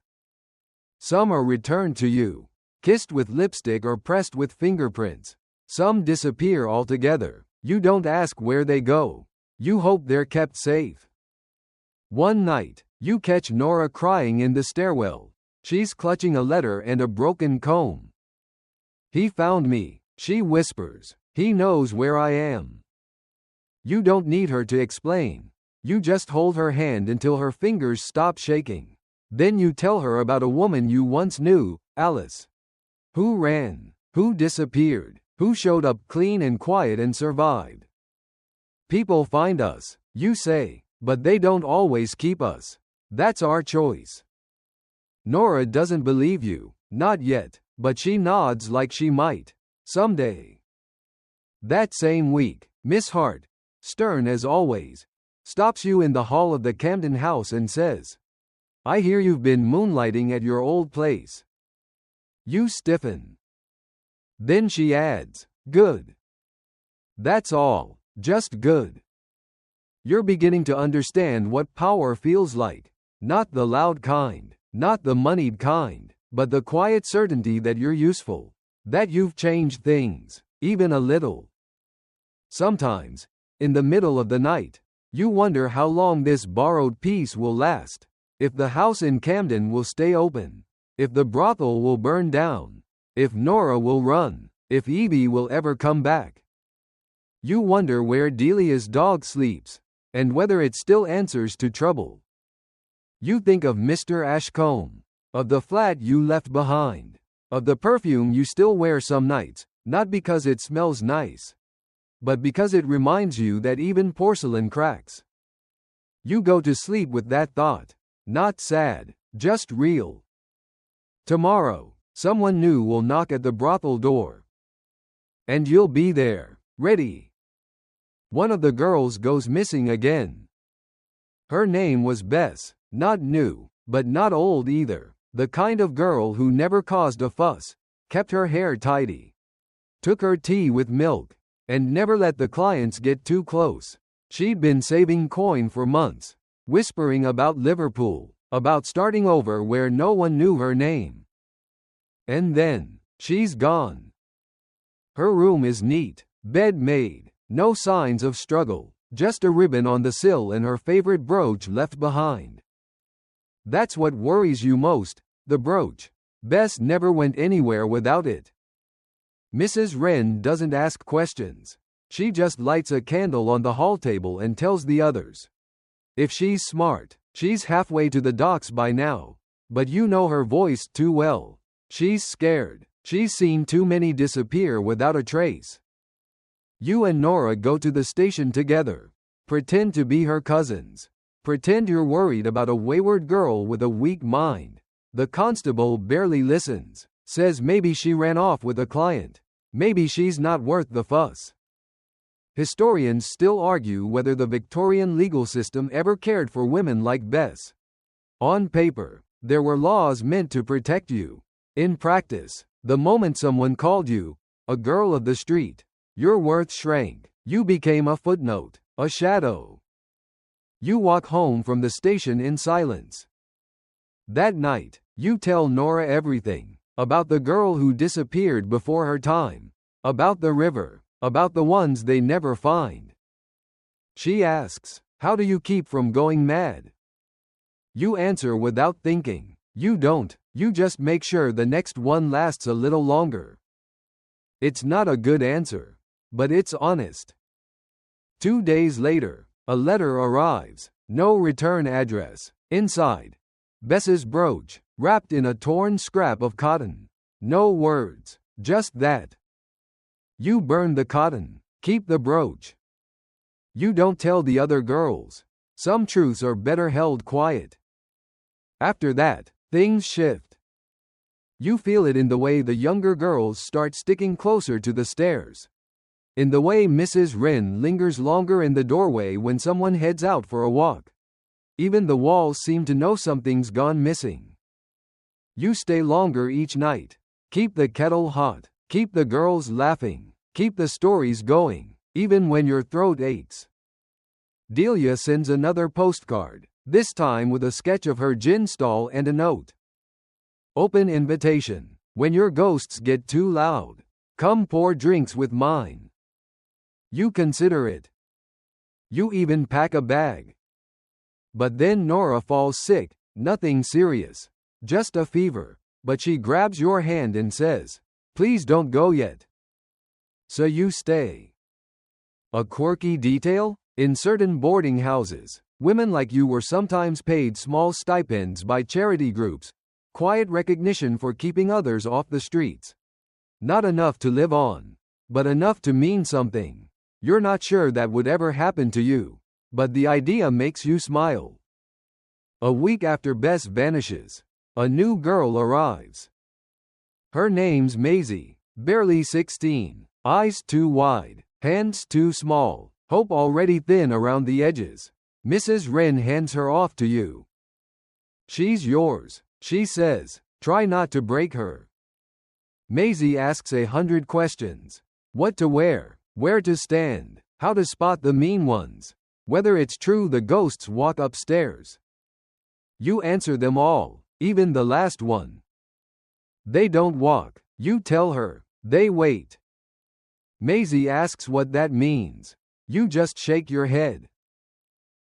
Some are returned to you, kissed with lipstick or pressed with fingerprints. Some disappear altogether. You don't ask where they go. You hope they're kept safe. One night, you catch Nora crying in the stairwell. She's clutching a letter and a broken comb. He found me, she whispers. He knows where I am. You don't need her to explain. You just hold her hand until her fingers stop shaking. Then you tell her about a woman you once knew, Alice. Who ran, who disappeared, who showed up clean and quiet and survived. People find us, you say, but they don't always keep us. That's our choice. Nora doesn't believe you, not yet, but she nods like she might. Someday. That same week, Miss Hart, stern as always, stops you in the hall of the Camden House and says, I hear you've been moonlighting at your old place. You stiffen. Then she adds, good. That's all, just good. You're beginning to understand what power feels like. Not the loud kind, not the moneyed kind, but the quiet certainty that you're useful, that you've changed things, even a little. Sometimes, in the middle of the night, you wonder how long this borrowed peace will last, if the house in Camden will stay open, if the brothel will burn down, if Nora will run, if Evie will ever come back. You wonder where Delia's dog sleeps, and whether it still answers to trouble. You think of Mr. Ashcombe, of the flat you left behind, of the perfume you still wear some nights, not because it smells nice, but because it reminds you that even porcelain cracks. You go to sleep with that thought, not sad, just real. Tomorrow, someone new will knock at the brothel door. And you'll be there, ready. One of the girls goes missing again. Her name was Bess, not new, but not old either. The kind of girl who never caused a fuss, kept her hair tidy, took her tea with milk, and never let the clients get too close. She'd been saving coin for months, whispering about Liverpool, about starting over where no one knew her name. And then, she's gone. Her room is neat, bed made, no signs of struggle, just a ribbon on the sill and her favorite brooch left behind. That's what worries you most, the brooch. Bess never went anywhere without it. Mrs. Wren doesn't ask questions. She just lights a candle on the hall table and tells the others. If she's smart, she's halfway to the docks by now. But you know her voice too well. She's scared. She's seen too many disappear without a trace. You and Nora go to the station together. Pretend to be her cousins. Pretend you're worried about a wayward girl with a weak mind. The constable barely listens, says maybe she ran off with a client. Maybe she's not worth the fuss. Historians still argue whether the Victorian legal system ever cared for women like Bess. On paper, there were laws meant to protect you. In practice, the moment someone called you a girl of the street, your worth shrank. You became a footnote, a shadow. You walk home from the station in silence. That night, you tell Nora everything, about the girl who disappeared before her time, about the river, about the ones they never find. She asks, how do you keep from going mad? You answer without thinking, you don't, you just make sure the next one lasts a little longer. It's not a good answer, but it's honest. 2 days later, a letter arrives, no return address. Inside, Bess's brooch, wrapped in a torn scrap of cotton. No words, just that. You burn the cotton, keep the brooch. You don't tell the other girls. Some truths are better held quiet. After that, things shift. You feel it in the way the younger girls start sticking closer to the stairs. In the way Mrs. Wren lingers longer in the doorway when someone heads out for a walk. Even the walls seem to know something's gone missing. You stay longer each night. Keep the kettle hot. Keep the girls laughing. Keep the stories going, even when your throat aches. Delia sends another postcard, this time with a sketch of her gin stall and a note. Open invitation. When your ghosts get too loud, come pour drinks with mine. You consider it. You even pack a bag. But then Nora falls sick, nothing serious, just a fever, but she grabs your hand and says, please don't go yet. So you stay. A quirky detail? In certain boarding houses, women like you were sometimes paid small stipends by charity groups, quiet recognition for keeping others off the streets. Not enough to live on, but enough to mean something. You're not sure that would ever happen to you, but the idea makes you smile. A week after Bess vanishes, a new girl arrives. Her name's Maisie, barely 16, eyes too wide, hands too small, hope already thin around the edges. Mrs. Wren hands her off to you. She's yours, she says, try not to break her. Maisie asks 100 questions. What to wear, where to stand, how to spot the mean ones, whether it's true the ghosts walk upstairs. You answer them all, even the last one. They don't walk, you tell her, they wait. Maisie asks what that means. You just shake your head.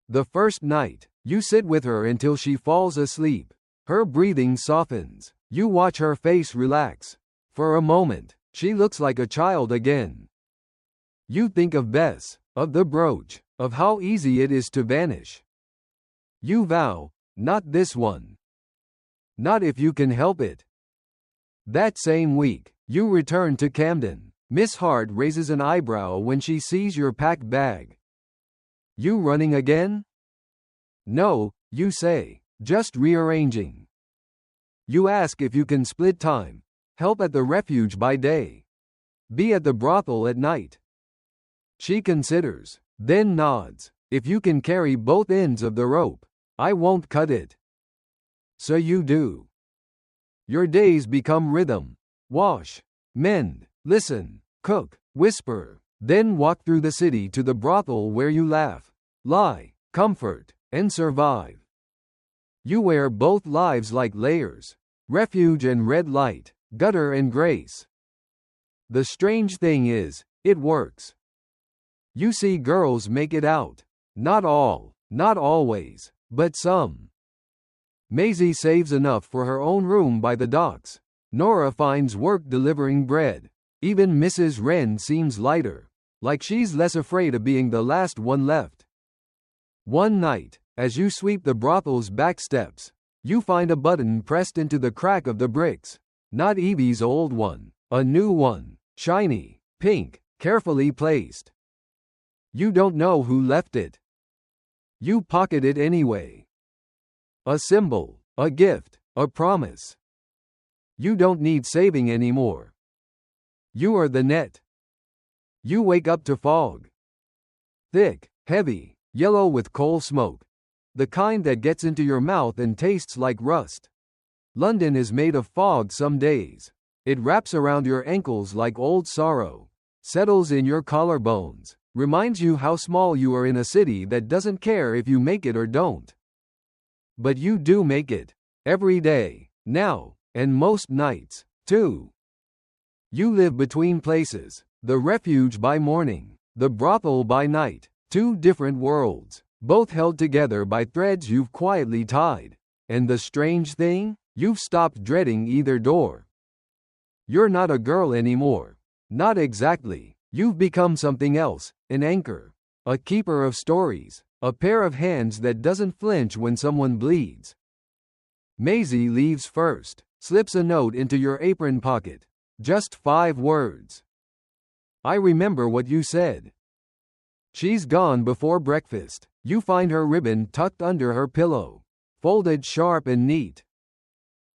The first night, you sit with her until she falls asleep. Her breathing softens. You watch her face relax. For a moment, she looks like a child again. You think of Bess, of the brooch, of how easy it is to vanish. You vow, not this one. Not if you can help it. That same week, you return to Camden. Miss Hart raises an eyebrow when she sees your packed bag. You running again? No, you say, just rearranging. You ask if you can split time, help at the refuge by day. Be at the brothel at night. She considers, then nods. If you can carry both ends of the rope, I won't cut it. So you do. Your days become rhythm. Wash, mend, listen, cook, whisper, then walk through the city to the brothel where you laugh, lie, comfort, and survive. You wear both lives like layers, refuge and red light, gutter and grace. The strange thing is, it works. You see girls make it out. Not all, not always, but some. Maisie saves enough for her own room by the docks. Nora finds work delivering bread. Even Mrs. Wren seems lighter, like she's less afraid of being the last one left. One night, as you sweep the brothel's back steps, you find a button pressed into the crack of the bricks. Not Evie's old one, a new one, shiny, pink, carefully placed. You don't know who left it. You pocket it anyway. A symbol, a gift, a promise. You don't need saving anymore. You are the net. You wake up to fog. Thick, heavy, yellow with coal smoke. The kind that gets into your mouth and tastes like rust. London is made of fog some days. It wraps around your ankles like old sorrow, settles in your collarbones, reminds you how small you are in a city that doesn't care if you make it or don't. But you do make it. Every day, now, and most nights, too. You live between places, the refuge by morning, the brothel by night, two different worlds, both held together by threads you've quietly tied. And the strange thing? You've stopped dreading either door. You're not a girl anymore. Not exactly. You've become something else, an anchor, a keeper of stories, a pair of hands that doesn't flinch when someone bleeds. Maisie leaves first, slips a note into your apron pocket. Just 5 words. I remember what you said. She's gone before breakfast. You find her ribbon tucked under her pillow, folded sharp and neat.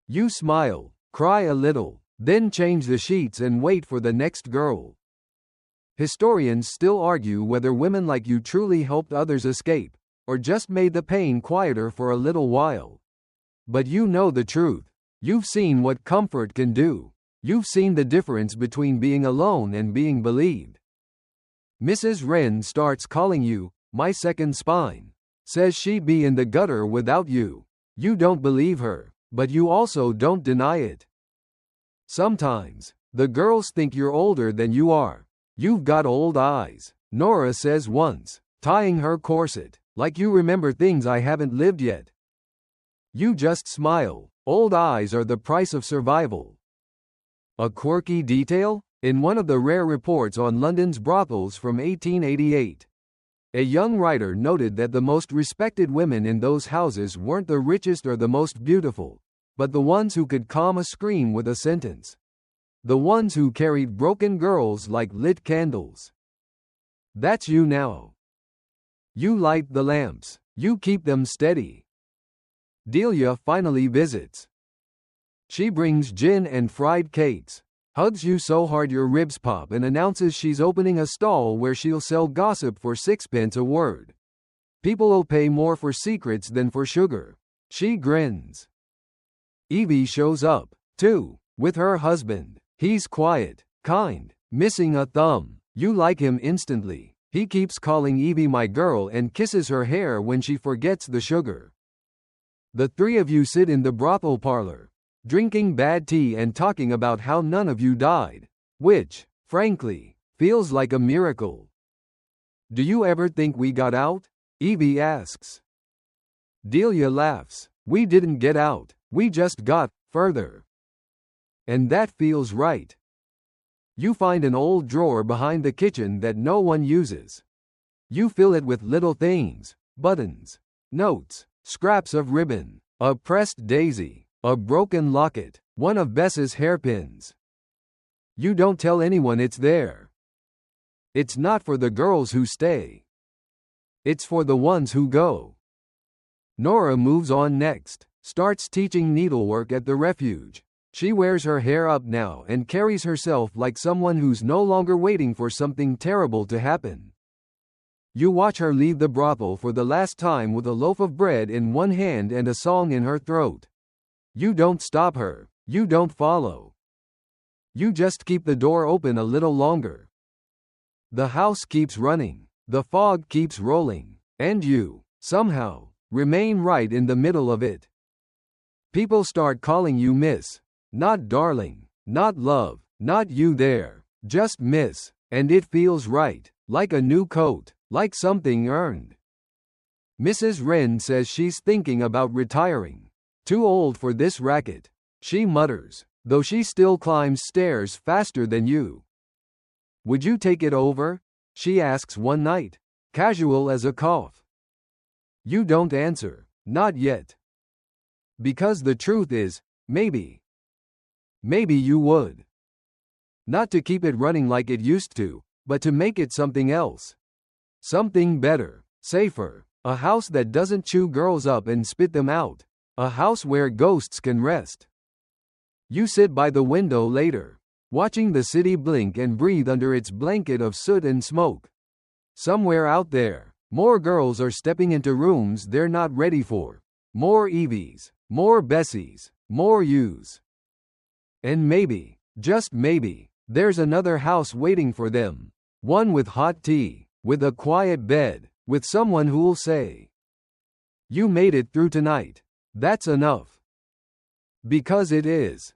You smile, cry a little, then change the sheets and wait for the next girl. Historians still argue whether women like you truly helped others escape, or just made the pain quieter for a little while. But you know the truth. You've seen what comfort can do. You've seen the difference between being alone and being believed. Mrs. Wren starts calling you, my second spine. Says she'd be in the gutter without you. You don't believe her, but you also don't deny it. Sometimes, the girls think you're older than you are. You've got old eyes, Nora says once, tying her corset, like you remember things I haven't lived yet. You just smile. Old eyes are the price of survival. A quirky detail? In one of the rare reports on London's brothels from 1888, a young writer noted that the most respected women in those houses weren't the richest or the most beautiful, but the ones who could calm a scream with a sentence. The ones who carried broken girls like lit candles. That's you now. You light the lamps. You keep them steady. Delia finally visits. She brings gin and fried cakes, hugs you so hard your ribs pop, and announces she's opening a stall where she'll sell gossip for 6p a word. People'll pay more for secrets than for sugar. She grins. Evie shows up, too, with her husband. He's quiet, kind, missing a thumb. You like him instantly. He keeps calling Evie my girl and kisses her hair when she forgets the sugar. The three of you sit in the brothel parlor, drinking bad tea and talking about how none of you died, which, frankly, feels like a miracle. Do you ever think we got out? Evie asks. Delia laughs. We didn't get out. We just got further. And that feels right. You find an old drawer behind the kitchen that no one uses. You fill it with little things, buttons, notes, scraps of ribbon, a pressed daisy, a broken locket, one of Bess's hairpins. You don't tell anyone it's there. It's not for the girls who stay. It's for the ones who go. Nora moves on next, starts teaching needlework at the refuge. She wears her hair up now and carries herself like someone who's no longer waiting for something terrible to happen. You watch her leave the brothel for the last time with a loaf of bread in one hand and a song in her throat. You don't stop her. You don't follow. You just keep the door open a little longer. The house keeps running. The fog keeps rolling. And you, somehow, remain right in the middle of it. People start calling you Miss. Not darling. Not love. Not you there. Just Miss. And it feels right. Like a new coat. Like something earned. Mrs. Wren says she's thinking about retiring. Too old for this racket, she mutters, though she still climbs stairs faster than you. Would you take it over? She asks one night, casual as a cough. You don't answer, not yet. Because the truth is, maybe. Maybe you would. Not to keep it running like it used to, but to make it something else. Something better, safer, a house that doesn't chew girls up and spit them out, a house where ghosts can rest. You sit by the window later, watching the city blink and breathe under its blanket of soot and smoke. Somewhere out there, more girls are stepping into rooms they're not ready for. More Evies, more Bessies, more yous. And maybe, just maybe, there's another house waiting for them. One with hot tea, with a quiet bed, with someone who'll say, "You made it through tonight. That's enough." Because it is.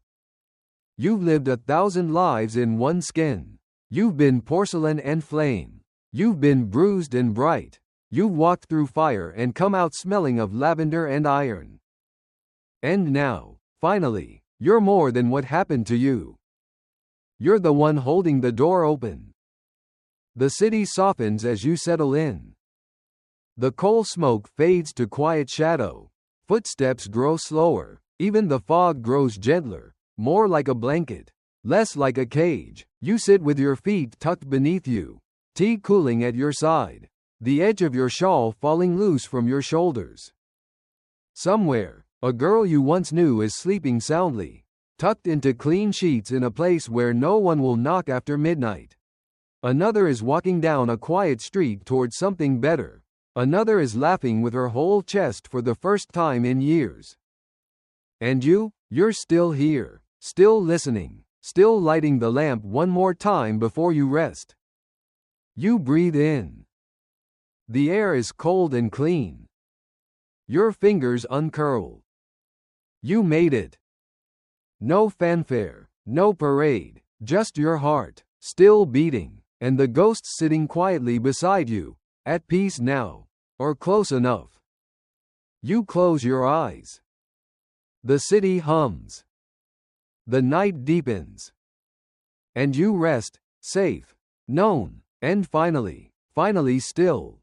You've lived 1,000 lives in one skin. You've been porcelain and flame. You've been bruised and bright. You've walked through fire and come out smelling of lavender and iron. And now, finally, you're more than what happened to you. You're the one holding the door open. The city softens as you settle in. The coal smoke fades to quiet shadow. Footsteps grow slower. Even the fog grows gentler, more like a blanket, less like a cage. You sit with your feet tucked beneath you, tea cooling at your side, the edge of your shawl falling loose from your shoulders. Somewhere, a girl you once knew is sleeping soundly, tucked into clean sheets in a place where no one will knock after midnight. Another is walking down a quiet street towards something better. Another is laughing with her whole chest for the first time in years. And you're still here, still listening, still lighting the lamp one more time before you rest. You breathe in. The air is cold and clean. Your fingers uncurl. You made it. No fanfare, no parade, just your heart, still beating, and the ghosts sitting quietly beside you, at peace now, or close enough. You close your eyes. The city hums. The night deepens. And you rest, safe, known, and finally still.